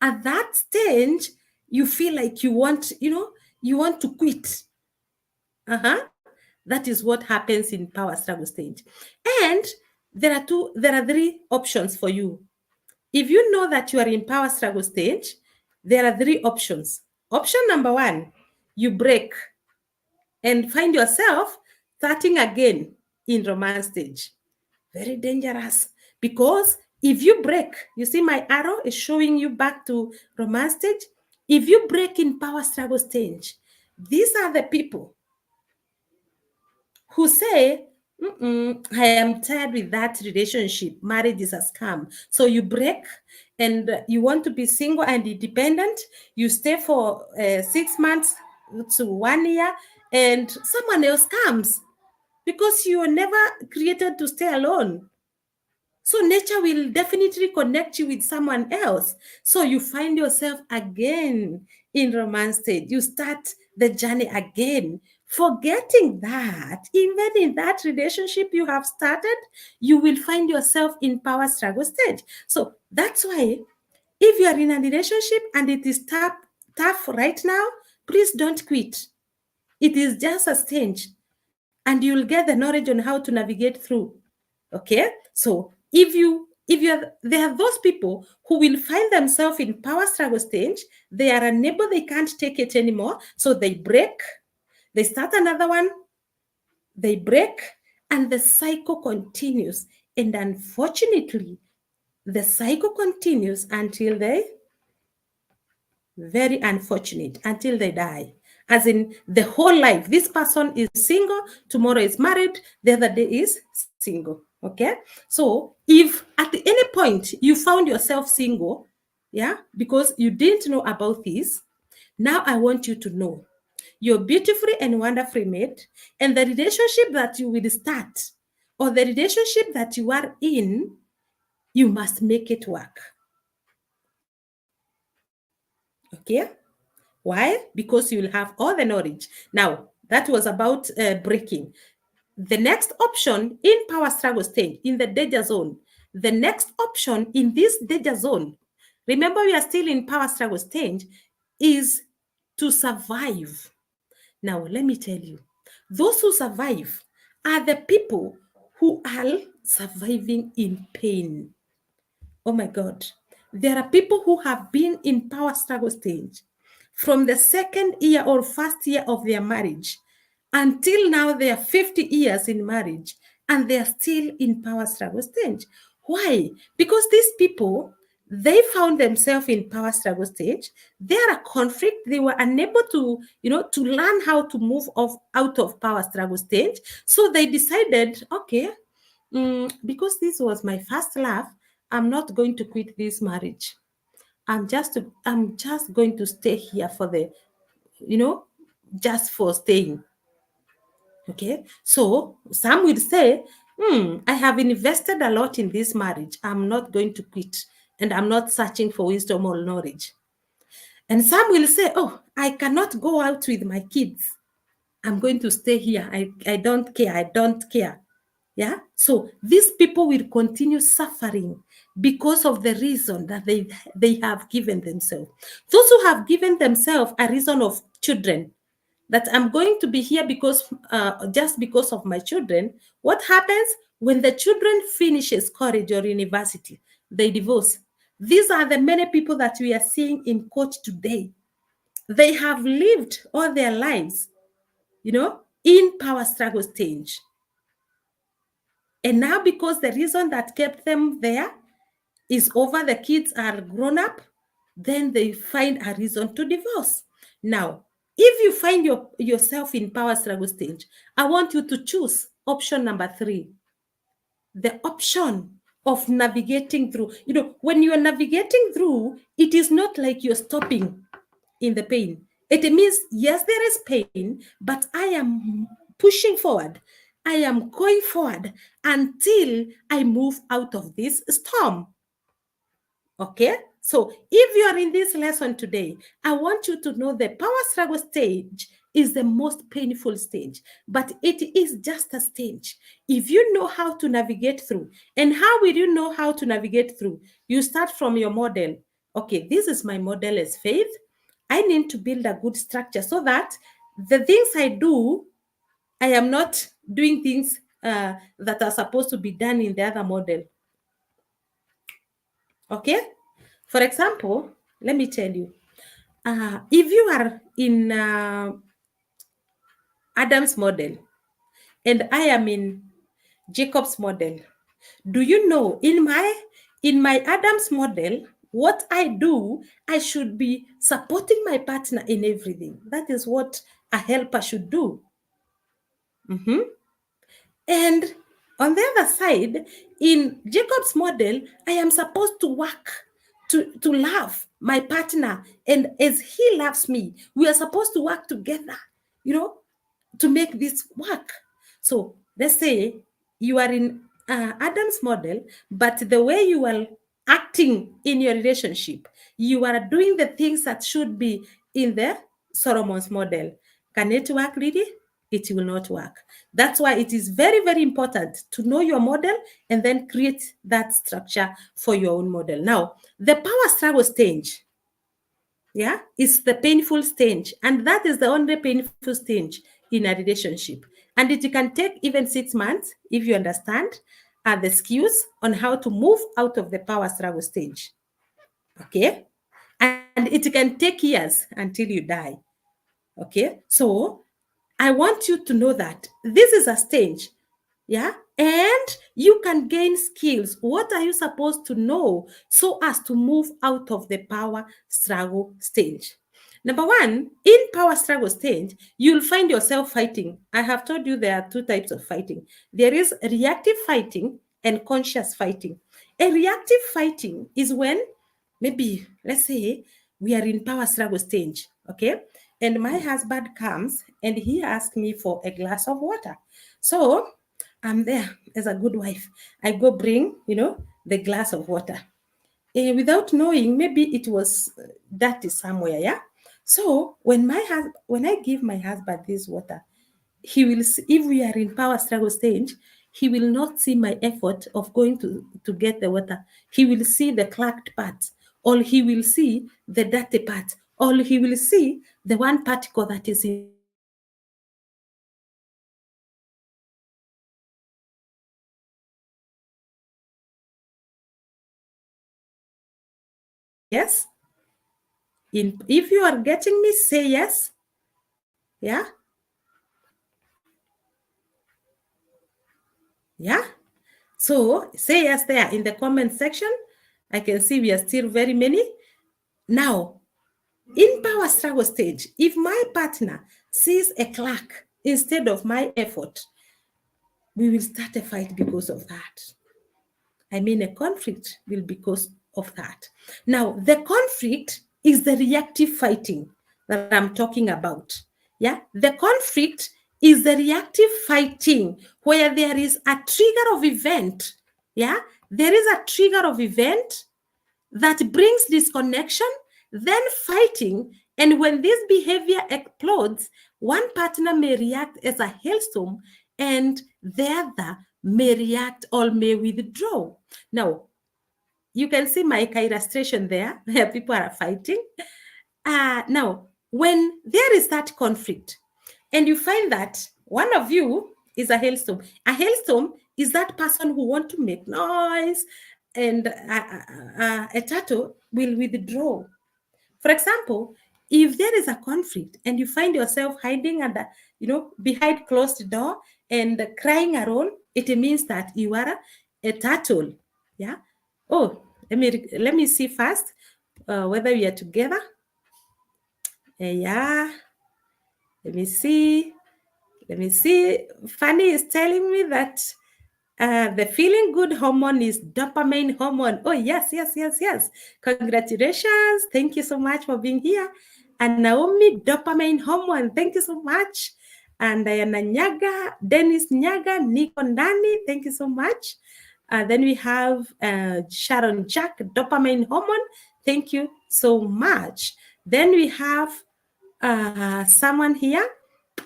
At that stage, you feel like you want to quit. That is what happens in power struggle stage. And there are three options for you. If you know that you are in power struggle stage, there are three options. Option number one, you break and find yourself starting again in romance stage. Very dangerous, because if you break, you see my arrow is showing you back to romance stage. If you break in power struggle stage, these are the people who say, I am tired with that relationship. Marriage is a scam. So you break and you want to be single and independent. You stay for 6 months to 1 year, and someone else comes because you were never created to stay alone. So nature will definitely connect you with someone else. So you find yourself again in romance stage. You start the journey again, forgetting that even in that relationship you have started, you will find yourself in power struggle stage. So that's why if you are in a relationship and it is tough right now, please don't quit. It is just a stage, and you'll get the knowledge on how to navigate through. Okay. So there are those people who will find themselves in power struggle stage. They are unable, they can't take it anymore. So they break, they start another one, they break, and the cycle continues. And unfortunately, the cycle continues until very unfortunate, until they die. As in the whole life, this person is single, tomorrow is married, the other day is single. Okay. So if at any point you found yourself single, yeah, because you didn't know about this, now I want you to know you're beautifully and wonderfully made, and the relationship that you will start or the relationship that you are in, you must make it work. Okay. Why? Because you will have all the knowledge. Now, that was about breaking. The next option in power struggle stage, in the danger zone, the next option in this danger zone, remember we are still in power struggle stage, is to survive. Now, let me tell you, those who survive are the people who are surviving in pain. Oh my God. There are people who have been in power struggle stage from the second year or first year of their marriage until now. They are 50 years in marriage and they are still in power struggle stage. Why? Because these people, they found themselves in power struggle stage. They are a conflict. They were unable to learn how to move out of power struggle stage. So they decided, okay, because this was my first love, I'm not going to quit this marriage. I'm just going to stay here for the, just for staying. Okay, so some will say, I have invested a lot in this marriage. I'm not going to quit, and I'm not searching for wisdom or knowledge. And some will say, oh, I cannot go out with my kids. I'm going to stay here. I don't care. I don't care. Yeah. So these people will continue suffering because of the reason that they have given themselves. Those who have given themselves a reason of children, that I'm going to be here because just because of my children. What happens when the children finishes college or university? They divorce. These are the many people that we are seeing in court today. They have lived all their lives, in power struggle stage. And now, because the reason that kept them there is over, the kids are grown up, then they find a reason to divorce. Now, if you find yourself in power struggle stage, I want you to choose option number 3, the option of navigating through. When you are navigating through, it is not like you're stopping in the pain. It means, yes, there is pain, but I am pushing forward. I am going forward until I move out of this storm. Okay? So if you are in this lesson today, I want you to know the power struggle stage is the most painful stage, but it is just a stage. If you know how to navigate through, and how will you know how to navigate through? You start from your model. Okay, this is my model as faith. I need to build a good structure so that the things I do, I am not doing things that are supposed to be done in the other model. Okay? For example, let me tell you, if you are in Adam's model and I am in Jacob's model, do you know in my Adam's model, what I do, I should be supporting my partner in everything. That is what a helper should do. And on the other side, in Jacob's model, I am supposed to work to love my partner. And as he loves me, we are supposed to work together, to make this work. So let's say you are in Adam's model, but the way you are acting in your relationship, you are doing the things that should be in the Solomon's model. Can it work, really? It will not work. That's why it is very, very important to know your model and then create that structure for your own model. Now, the power struggle stage, is the painful stage, and that is the only painful stage in a relationship. And it can take even 6 months if you understand the skills on how to move out of the power struggle stage. Okay? And it can take years until you die. Okay? So I want you to know that this is a stage. And you can gain skills. What are you supposed to know so as to move out of the power struggle stage? Number 1, in power struggle stage, you'll find yourself fighting. I have told you there are 2 types of fighting. There is reactive fighting and conscious fighting. A reactive fighting is when, maybe, let's say, we are in power struggle stage, okay? And my husband comes and he asks me for a glass of water. So I'm there as a good wife. I go bring, the glass of water. Without knowing, maybe it was dirty somewhere, yeah? So when I give my husband this water, he will see, if we are in power struggle stage, he will not see my effort of going to get the water. He will see the cracked part, or he will see the dirty part, or he will see the one particle that is in the water. So in power struggle stage, you will find yourself fighting. Yes? If you are getting me, say yes. Yeah? Yeah? So say yes there in the comment section. I can see we are still very many. Now, in power struggle stage, if my partner sees a crack instead of my effort, we will start a fight because of that. I mean, a conflict will of that. Now, the conflict is the reactive fighting that I'm talking about. Yeah, the conflict is the reactive fighting where there is a trigger of event. Yeah, there is a trigger of event that brings disconnection, then fighting. And when this behavior explodes, one partner may react as a hailstorm and the other may react or may withdraw. Now, you can see my illustration there where people are fighting. Now, when there is that conflict and you find that one of you is a hailstorm is that person who want to make noise, and a turtle will withdraw. For example, if there is a conflict and you find yourself hiding under, behind closed door and crying alone, it means that you are a turtle. Yeah. Oh, let me see first whether we are together. Yeah. Let me see. Fanny is telling me that the feeling good hormone is dopamine hormone. Oh, yes. Congratulations. Thank you so much for being here. And Naomi, dopamine hormone. Thank you so much. And Diana Nyaga, Dennis Nyaga, Nico Ndani. Thank you so much. Then we have Sharon Jack, dopamine hormone. Thank you so much. Then we have someone here.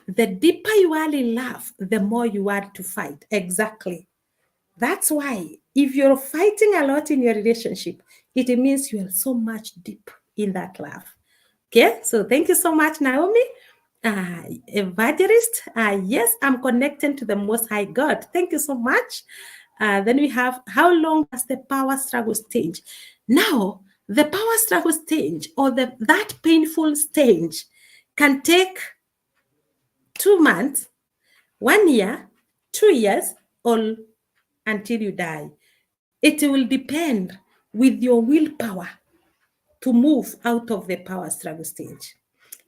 The deeper you are in love, the more you want to fight. Exactly. That's why if you're fighting a lot in your relationship, it means you are so much deep in that love. Okay, so thank you so much, Naomi. Evangelist, yes, I'm connected to the Most High God. Thank you so much. Then we have, how long does the power struggle stage? Now, the power struggle stage or that painful stage can take 2 months, 1 year, 2 years, or until you die. It will depend with your willpower to move out of the power struggle stage.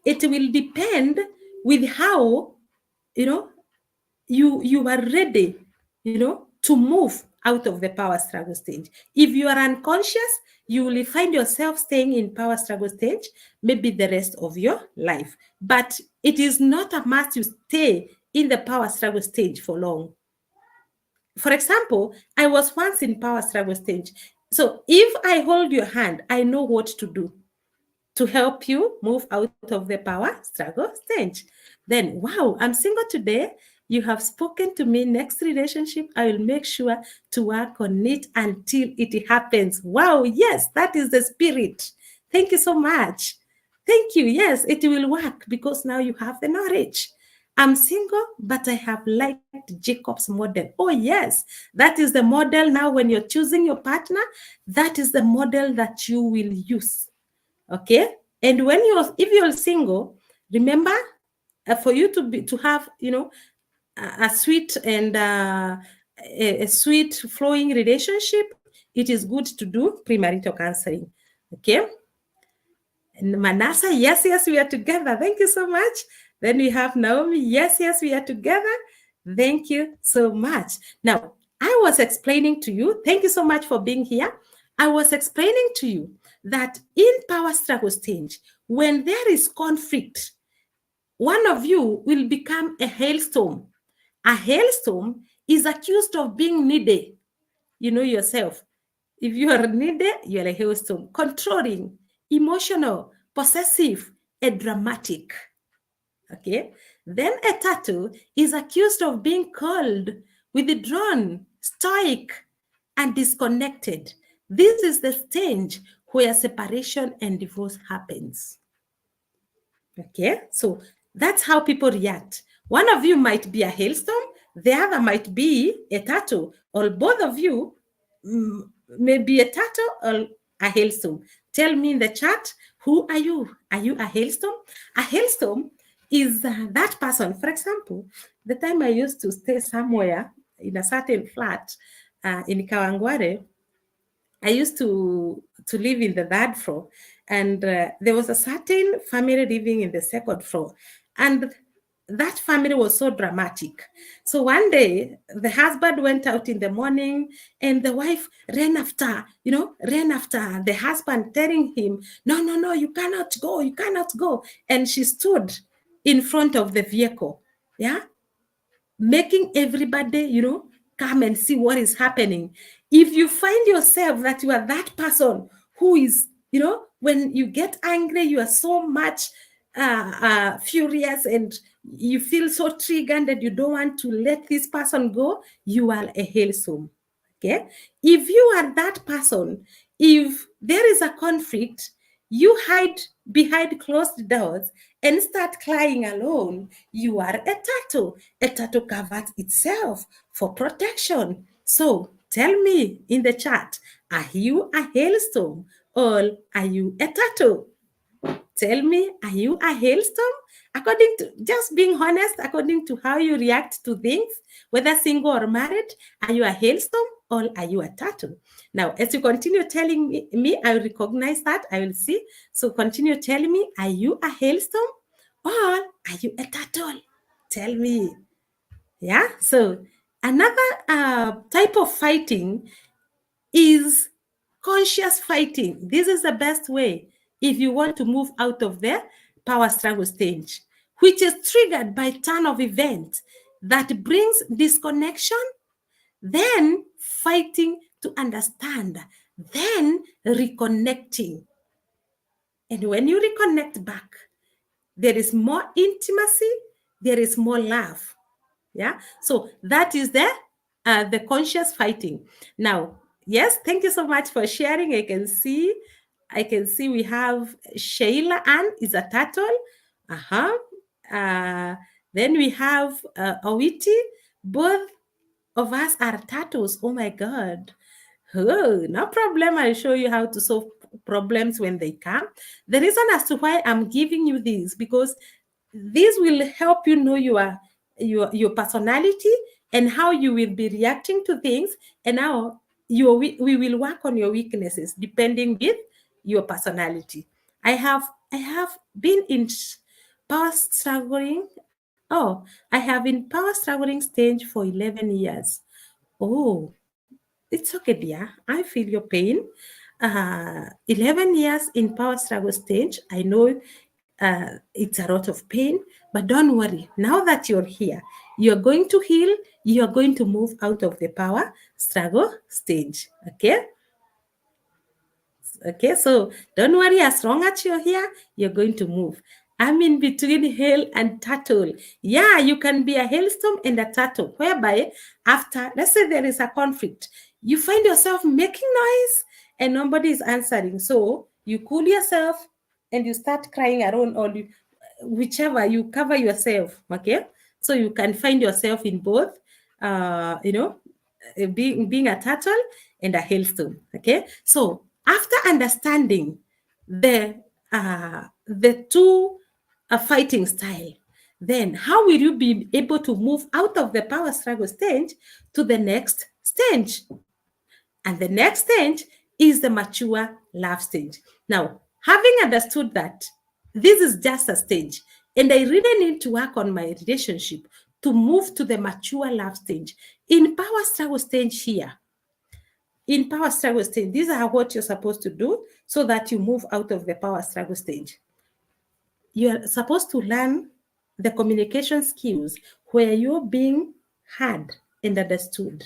It will depend with how, you are ready, to move out of the power struggle stage. If you are unconscious, you will find yourself staying in power struggle stage maybe the rest of your life. But it is not a must you stay in the power struggle stage for long. For example, I was once in power struggle stage. So if I hold your hand, I know what to do to help you move out of the power struggle stage. Then, wow, I'm single today. You have spoken to me. Next relationship, I will make sure to work on it until it happens. Wow, yes, that is the spirit. Thank you so much. Thank you. Yes, it will work because now you have the knowledge. I'm single, but I have liked Jacob's model. Oh, yes, that is the model now when you're choosing your partner. That is the model that you will use. Okay, and if you're single, remember, for you to have a sweet and a sweet flowing relationship, it is good to do premarital counseling. Okay, and Manasa, yes, we are together. Thank you so much. Then we have Naomi, yes, we are together. Thank you so much. Now, I was explaining to you, thank you so much for being here. I was explaining to you that in power struggle stage, when there is conflict, one of you will become a hailstorm. A hailstorm is accused of being needy. You know yourself. If you are needy, you are a hailstorm. Controlling, emotional, possessive, and dramatic. Okay. Then a turtle is accused of being cold, withdrawn, stoic, and disconnected. This is the stage where separation and divorce happens. Okay, so that's how people react. One of you might be a hailstorm, the other might be a turtle, or both of you may be a turtle or a hailstorm. Tell me in the chat, who are you? Are you a hailstorm? A hailstorm is that person. For example, the time I used to stay somewhere in a certain flat in Kawangware, I used to live in the third floor, and there was a certain family living in the second floor. And that family was so dramatic. So one day, the husband went out in the morning, and the wife ran after the husband, telling him, no, no, no, you cannot go, you cannot go. And she stood in front of the vehicle, yeah, making everybody, come and see what is happening. If you find yourself that you are that person who is, when you get angry, you are so much furious, and you feel so triggered that you don't want to let this person go, you are a hailstorm. Okay. If you are that person, if there is a conflict, you hide behind closed doors and start crying alone, you are a turtle. A turtle covers itself for protection. So tell me in the chat, are you a hailstorm or are you a turtle? Tell me, are you a hailstorm? According to, just being honest, according to how you react to things, whether single or married, are you a hailstorm or are you a turtle? Now, as you continue telling me, I will recognize that, I will see. So continue telling me, are you a hailstorm or are you a turtle? Tell me. Yeah, so another type of fighting is conscious fighting. This is the best way if you want to move out of the power struggle stage, which is triggered by turn of events that brings disconnection, then fighting to understand, then reconnecting. And when you reconnect back, there is more intimacy, there is more love. Yeah, so that is the conscious fighting. Now, yes, thank you so much for sharing. I can see we have Sheila Ann is a turtle. Then we have Awiti. Both of us are turtles. Oh my God. Oh, no problem. I'll show you how to solve problems when they come. The reason as to why I'm giving you this, because this will help you know your personality and how you will be reacting to things, and how we will work on your weaknesses depending with your personality. I have been in power struggling. Oh, I have in power struggling stage for 11 years. Oh, it's okay, dear. I feel your pain. 11 years in power struggle stage. I know it's a lot of pain, but don't worry. Now that you're here, you're going to heal. You're going to move out of the power struggle stage. Okay? Okay, so don't worry, as long as you're here, you're going to move. I'm in between hail and turtle. Yeah, you can be a hailstorm and a turtle, whereby after, let's say there is a conflict, you find yourself making noise and nobody is answering. So you cool yourself and you start crying around, or whichever, you cover yourself. Okay, so you can find yourself in both, being a turtle and a hailstone. Okay, so after understanding the two fighting style, then how will you be able to move out of the power struggle stage to the next stage? And the next stage is the mature love stage. Now, having understood that this is just a stage, and I really need to work on my relationship to move to the mature love stage. In power struggle stage here, in power struggle stage, these are what you're supposed to do so that you move out of the power struggle stage. You're supposed to learn the communication skills where you're being heard and understood.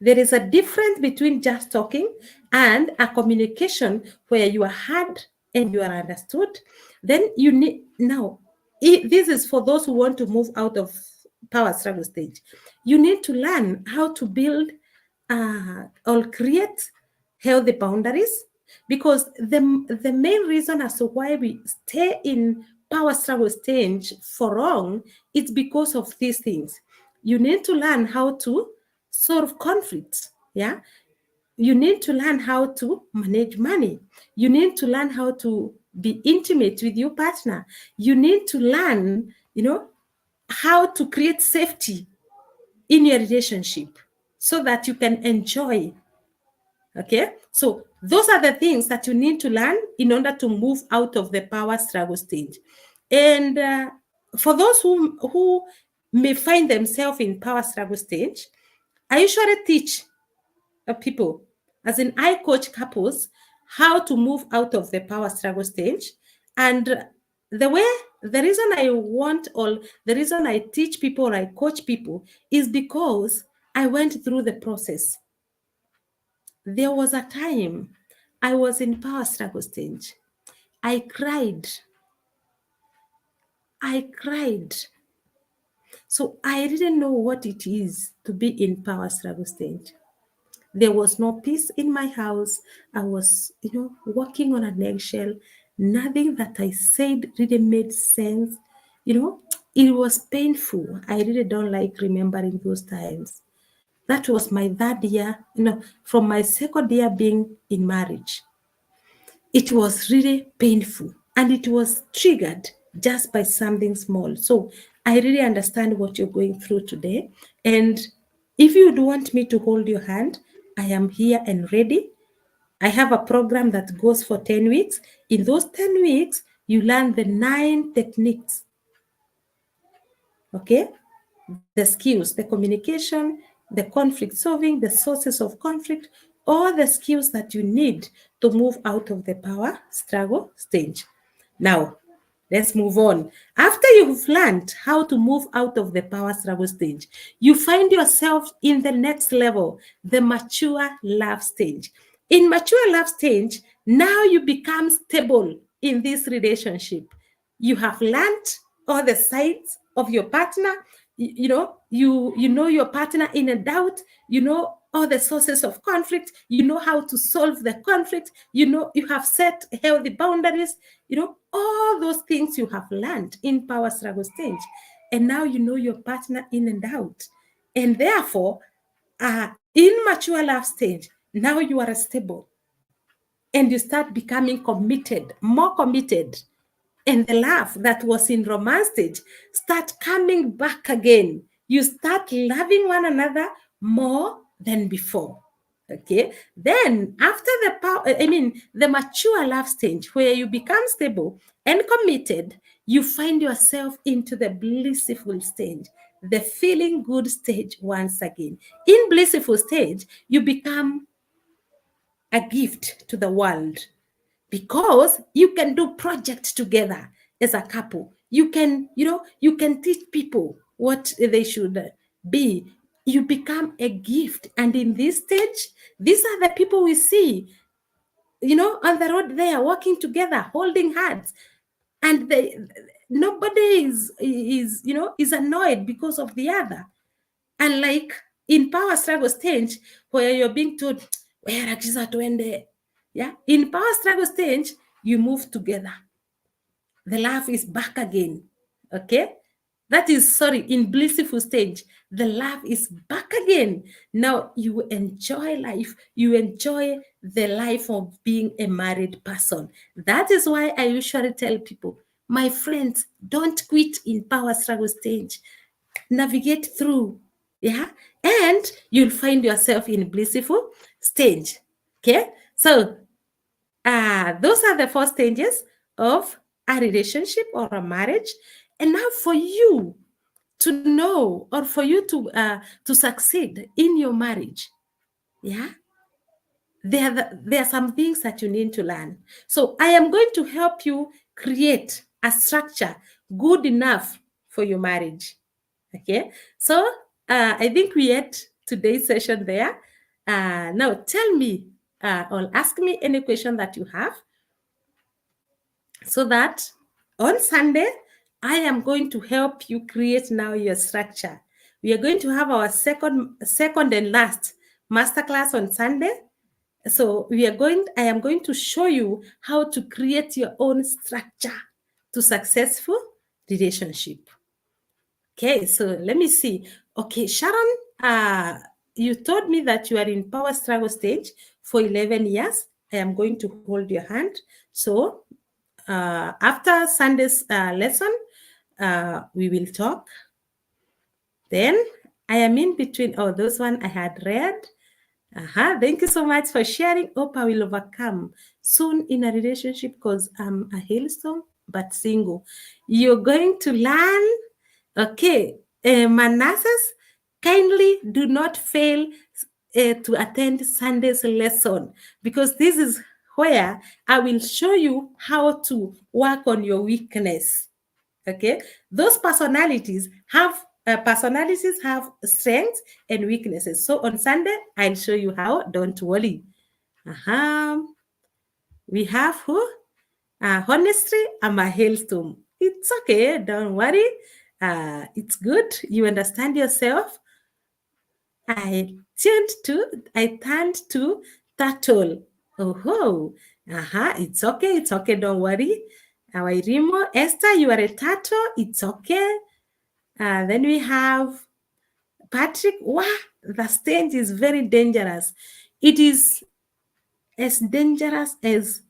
There is a difference between just talking and a communication where you are heard and you are understood. Then you need, now, this is for those who want to move out of power struggle stage. You need to learn how to build or create healthy boundaries, because the main reason as to why we stay in power struggle stage for long is because of these things. You need to learn how to solve conflicts. Yeah, you need to learn how to manage money. You need to learn how to be intimate with your partner. You need to learn, how to create safety in your relationship so that you can enjoy. Okay, so those are the things that you need to learn in order to move out of the power struggle stage. And for those who may find themselves in power struggle stage, I usually teach people, as in I coach couples, how to move out of the power struggle stage. And the reason I want, or the reason I teach people or I coach people, is because I went through the process. There was a time I was in power struggle stage. I cried. So I didn't know what it is to be in power struggle stage. There was no peace in my house. I was, walking on an eggshell. Nothing that I said really made sense. It was painful. I really don't like remembering those times. That was my third year, from my second year being in marriage. It was really painful, and it was triggered just by something small. So I really understand what you're going through today. And if you'd want me to hold your hand, I am here and ready. I have a program that goes for 10 weeks. In those 10 weeks, you learn the 9 techniques. Okay? The skills, the communication, the conflict solving, the sources of conflict, all the skills that you need to move out of the power struggle stage. Now, let's move on. After you've learned how to move out of the power struggle stage, you find yourself in the next level, the mature love stage. In mature love stage, now you become stable in this relationship. You have learned all the sides of your partner. You know your partner in and out. You know all the sources of conflict. You know how to solve the conflict. You have set healthy boundaries. All those things you have learned in power struggle stage, and now you know your partner in and out. And therefore, in mature love stage, now you are stable, and you start becoming committed, more committed. And the love that was in romance stage start coming back again. You start loving one another more than before. Okay. Then after the mature love stage, where you become stable and committed, you find yourself into the blissful stage, the feeling good stage once again. In blissful stage, you become a gift to the world, because you can do projects together as a couple. You can teach people what they should be. You become a gift. And in this stage, these are the people we see, on the road, they are walking together, holding hands, and nobody is annoyed because of the other. And like in power struggle stage, where you're being told, where akiza tuende. Yeah. In power struggle stage, you move together. The love is back again. Okay. That is, in blissful stage, the love is back again. Now you enjoy life. You enjoy the life of being a married person. That is why I usually tell people, my friends, don't quit in power struggle stage. Navigate through. Yeah. And you'll find yourself in blissful stage. Okay. So those are the 4 stages of a relationship or a marriage. And now for you to know, or for you to succeed in your marriage, yeah, there are some things that you need to learn. So I am going to help you create a structure good enough for your marriage. Okay, so I think we had today's session there. Now tell me or ask me any question that you have, so that on Sunday, I am going to help you create now your structure. We are going to have our second and last masterclass on Sunday. So I am going to show you how to create your own structure to successful relationship. Okay, so let me see. Okay, Sharon, you told me that you are in power struggle stage for 11 years. I am going to hold your hand. So after Sunday's lesson, we will talk. Then I am in between. Oh, those one I had read. Thank you so much for sharing. Hope I will overcome soon in a relationship, because I'm a hailstorm. but single. You're going to learn, okay, Manassas, kindly do not fail to attend Sunday's lesson, because this is where I will show you how to work on your weakness. Okay, those personalities have strengths and weaknesses. So on Sunday, I'll show you how. Don't worry. We have who? Honestly, I'm a hailstorm. It's okay. Don't worry. It's good. You understand yourself. I turned to turtle. Oh, it's okay. It's okay. Don't worry. Wairimo, Esther, you are a turtle. It's okay. Then we have Patrick. Wow, the stage is very dangerous. It is as dangerous as,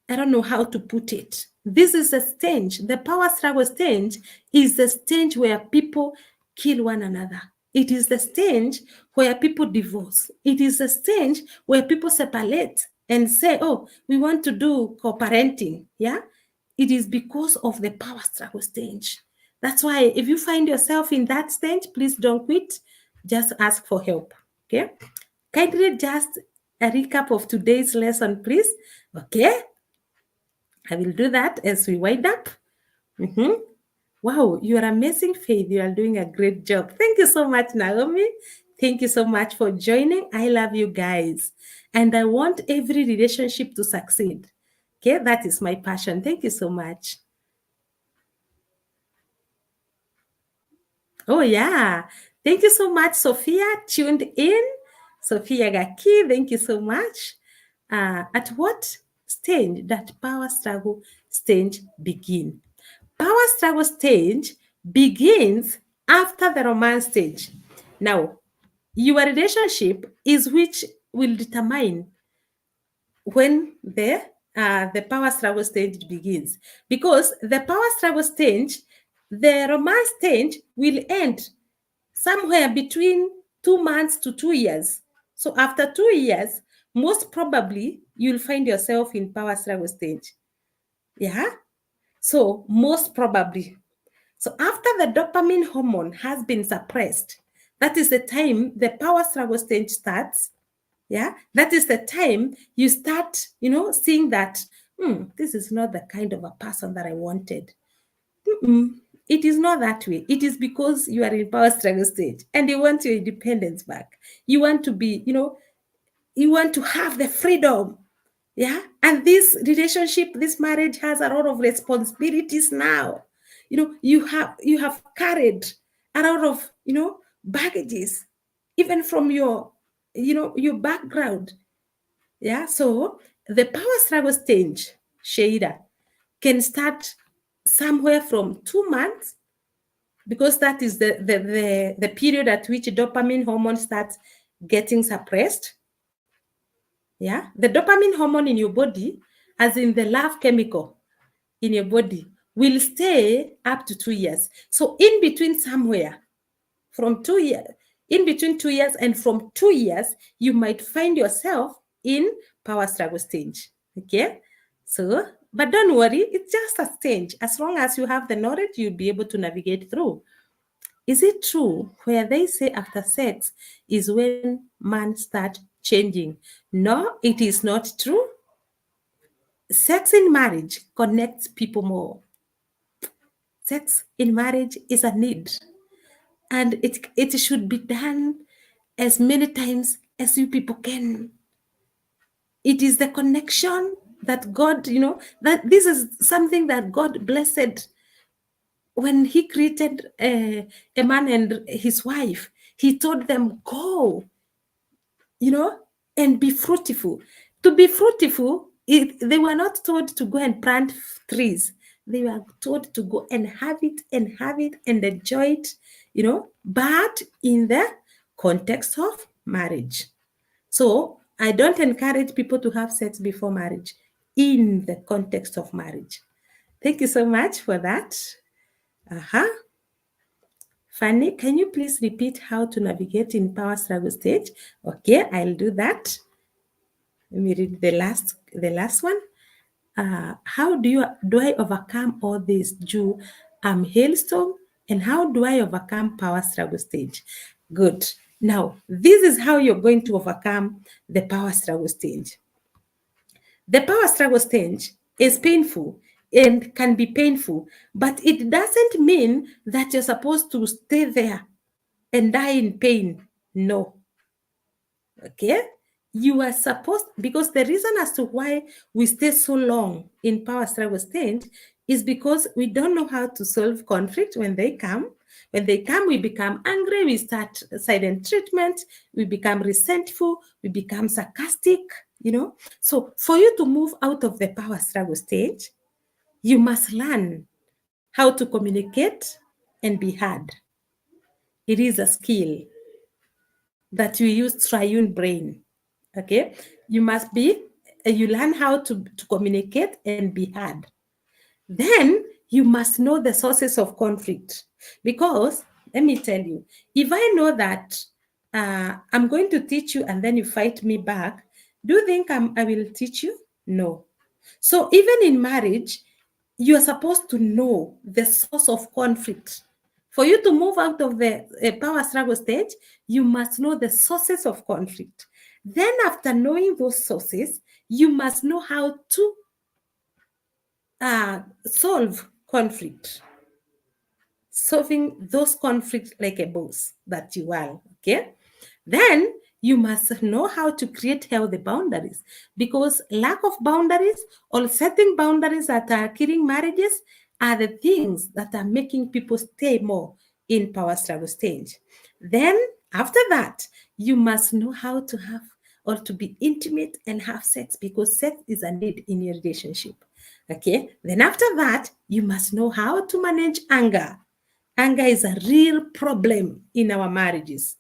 I don't know how to put it. This is a stage. The power struggle stage is the stage where people kill one another. It is the stage where people divorce. It is the stage where people separate and say, oh, we want to do co-parenting. Yeah. It is because of the power struggle stage. That's why if you find yourself in that stage, please don't quit. Just ask for help. Okay. Kindly just a recap of today's lesson, please. Okay. I will do that as we wind up. Wow, you are amazing, Faith. You are doing a great job. Thank you so much, Naomi. Thank you so much for joining. I love you guys. And I want every relationship to succeed. Okay, that is my passion. Thank you so much. Oh, yeah. Thank you so much, Sophia, tuned in. Sophia Gaki, thank you so much. At what stage that power struggle stage begin? Power struggle stage begins after the romance stage. Now, your relationship is which will determine when the power struggle stage begins, because the power struggle stage, the romance stage will end somewhere between 2 months to 2 years. So after 2 years, most probably you'll find yourself in power struggle stage. Yeah. So most probably. So after the dopamine hormone has been suppressed, that is the time the power struggle stage starts. Yeah, that is the time you start, seeing that this is not the kind of a person that I wanted. It is not that way. It is because you are in power struggle stage and you want your independence back. You want to be, you want to have the freedom. Yeah. And this relationship, this marriage has a lot of responsibilities now. You have carried a lot of, baggages, even from your background. Yeah. So the power struggle stage, Sheida, can start somewhere from 2 months, because that is the period at which dopamine hormone starts getting suppressed. Yeah, the dopamine hormone in your body, as in the love chemical in your body, will stay up to 2 years. So in between somewhere, from 2 years, in between 2 years and from 2 years, you might find yourself in power struggle stage. Okay, so but don't worry, it's just a stage. As long as you have the knowledge, you'll be able to navigate through. Is it true where they say after sex is when man start changing? No, it is not true. Sex in marriage connects people more. Sex in marriage is a need, and it should be done as many times as you people can. It is the connection that God, that this is something that God blessed when he created a man and his wife. He told them, go, and be fruitful. To be fruitful, they were not told to go and plant trees. They were told to go and have it and enjoy it, but in the context of marriage. So I don't encourage people to have sex before marriage in the context of marriage. Thank you so much for that. Fanny, can you please repeat how to navigate in power struggle stage? Okay, I'll do that. Let me read the last one. how do I overcome all this due hailstorm, and how do I overcome power struggle stage? Good. Now, this is how you're going to overcome the power struggle stage. The power struggle stage is painful and can be painful, but it doesn't mean that you're supposed to stay there and die in pain. No. Okay? You are supposed, because the reason as to why we stay so long in power struggle stage is because we don't know how to solve conflict when they come. When they come, we become angry, we start silent treatment, we become resentful, we become sarcastic, So for you to move out of the power struggle stage, you must learn how to communicate and be heard. It is a skill that you use triune brain. Okay, you learn how to communicate and be heard. Then you must know the sources of conflict, because let me tell you, if I know that I'm going to teach you and then you fight me back, do you think I will teach you? No. So even in marriage, you are supposed to know the source of conflict. For you to move out of the power struggle stage, you must know the sources of conflict. Then after knowing those sources, you must know how to solve conflict. Solving those conflicts like a boss that you are, okay? Then you must know how to create healthy boundaries, because lack of boundaries or setting boundaries that are killing marriages are the things that are making people stay more in power struggle stage. Then after that, you must know how to have or to be intimate and have sex, because sex is a need in your relationship. Okay. Then after that, you must know how to manage anger. Anger is a real problem in our marriages.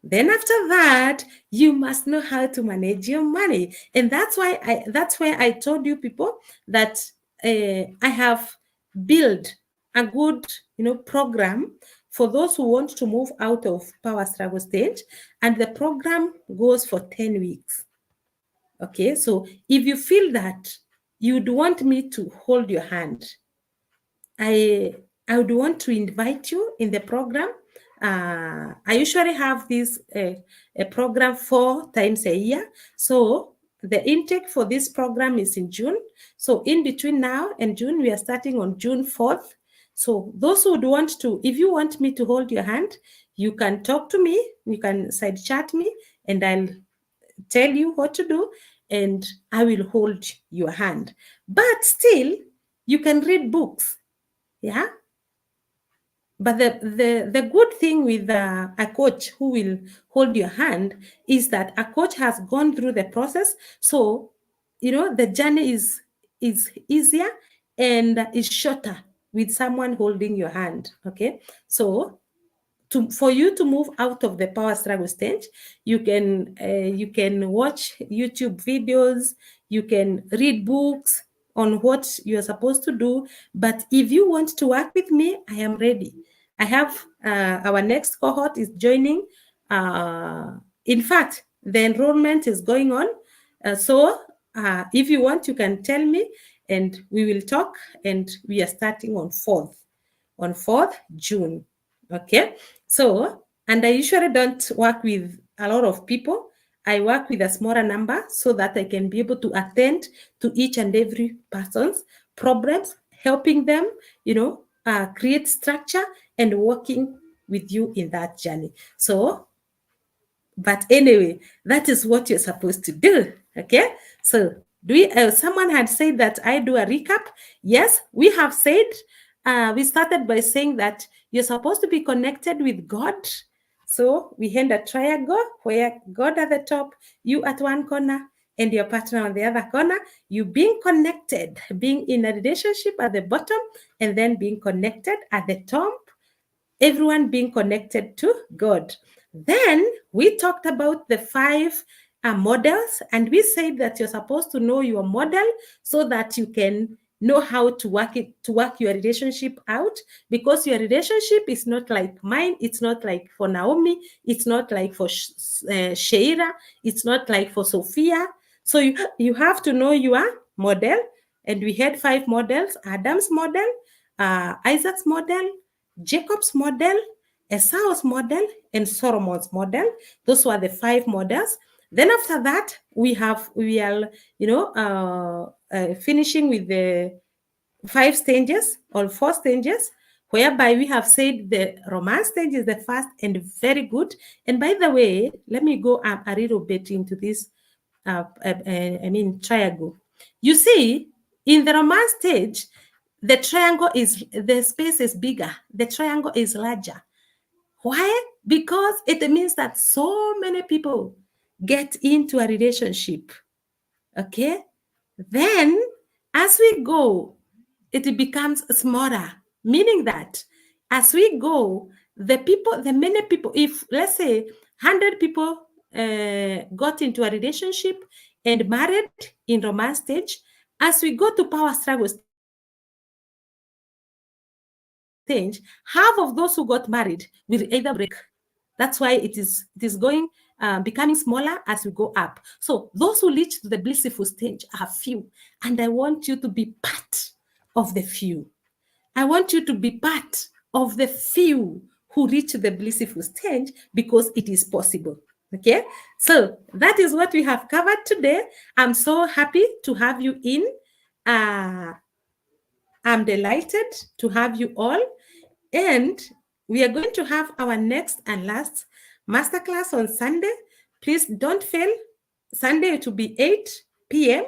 Then after that, you must know how to manage your money. And that's why I told you people that I have built a good, program for those who want to move out of power struggle stage. And the program goes for 10 weeks. Okay, so if you feel that you'd want me to hold your hand, I would want to invite you in the program. I usually have this a program 4 times a year. So the intake for this program is in June. So in between now and June, we are starting on June 4th. So those who would want to, if you want me to hold your hand, you can talk to me, you can side chat me, and I'll tell you what to do, and I will hold your hand. But still, you can read books. Yeah. But the good thing with a coach who will hold your hand is that a coach has gone through the process. So, the journey is easier and is shorter with someone holding your hand. Okay. So for you to move out of the power struggle stage, you can watch YouTube videos, you can read books on what you're supposed to do. But if you want to work with me, I am ready. I have our next cohort is joining. In fact, the enrollment is going on. So if you want, you can tell me and we will talk. And we are starting on 4th June. Okay. So, and I usually don't work with a lot of people. I work with a smaller number so that I can be able to attend to each and every person's problems, helping them, create structure and working with you in that journey. So, but anyway, that is what you're supposed to do. Okay. So someone had said that I do a recap. Yes, we have said, we started by saying that you're supposed to be connected with God. So we had a triangle where God at the top, you at one corner, and your partner on the other corner. You being connected, being in a relationship at the bottom, and then being connected at the top. Everyone being connected to God. Then we talked about the 5 models, and we said that you're supposed to know your model so that you can know how to work your relationship out, because your relationship is not like mine. It's not like for Naomi. It's not like for Sheira. It's not like for Sophia. So you have to know your model, And we had 5 models: Adam's model, Isaac's model, Jacob's model, Esau's model, and Solomon's model. Those were the 5 models. Then after that, we are, finishing with the 5 stages or 4 stages, whereby we have said the romance stage is the first and very good. And by the way, let me go up a little bit into this, triangle. You see, in the romance stage, the space is bigger, the triangle is larger. Why? Because it means that so many people get into a relationship. Okay? Then, as we go, it becomes smaller, meaning that as we go, the many people, if let's say 100 people got into a relationship and married in romance stage, as we go to power struggle stage, half of those who got married will either break. That's why it is going becoming smaller as we go up. So those who reach the blissful stage are few, and I want you to be part of the few. I want you to be part of the few who reach the blissful stage, because it is possible. Okay, so that is what we have covered today. I'm so happy to have you in. I'm delighted to have you all. And we are going to have our next and last masterclass on Sunday. Please don't fail. Sunday, it will be 8 p.m.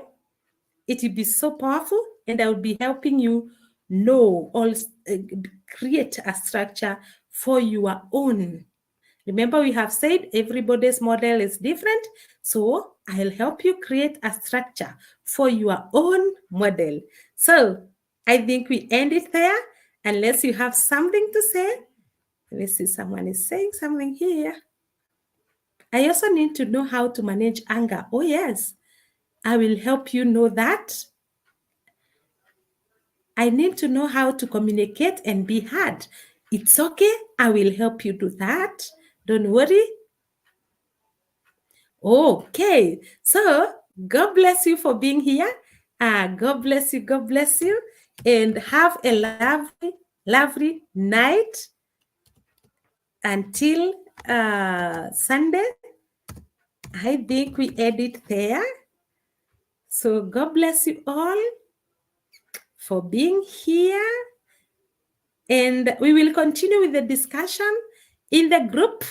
It will be so powerful, and I will be helping you create a structure for your own. Remember, we have said everybody's model is different, so I'll help you create a structure for your own model. So I think we end it there, unless you have something to say. Let me see, someone is saying something here. I also need to know how to manage anger. Oh, yes, I will help you know that. I need to know how to communicate and be heard. It's okay. I will help you do that. Don't worry. Okay. So God bless you for being here. God bless you. God bless you. And have a lovely, lovely night until Sunday. I think we edit there. So God bless you all for being here. And we will continue with the discussion in the group.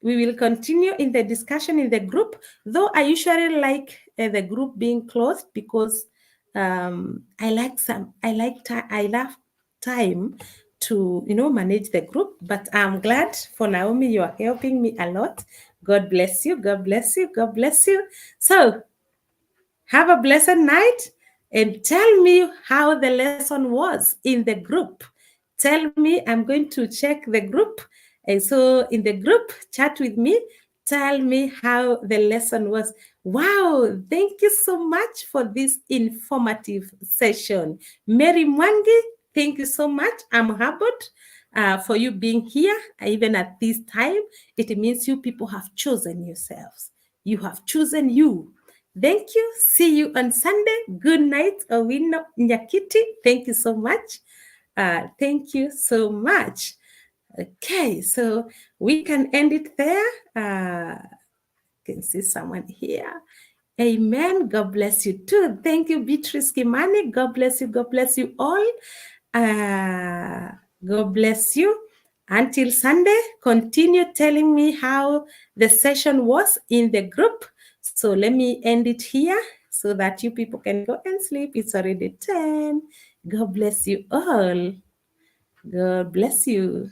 We will continue in the discussion in the group, though I usually like the group being closed, because I love time to manage the group. But I'm glad for Naomi, you are helping me a lot. God bless you. God bless you. God bless you. So have a blessed night, and tell me how the lesson was in the group. Tell me. I'm going to check the group. And so in the group, chat with me. Tell me how the lesson was. Wow, thank you so much for this informative session. Mary Mwangi, thank you so much. I'm humbled for you being here, even at this time. It means you people have chosen yourselves. You have chosen you. Thank you. See you on Sunday. Good night, Owino Nyakiti. Thank you so much. Thank you so much. Okay, so we can end it there. Can see someone here. Amen. God bless you too. Thank you, Beatrice Kimani. God bless you. God bless you all. God bless you. Until Sunday, continue telling me how the session was in the group. So let me end it here so that you people can go and sleep. It's already 10. God bless you all. God bless you.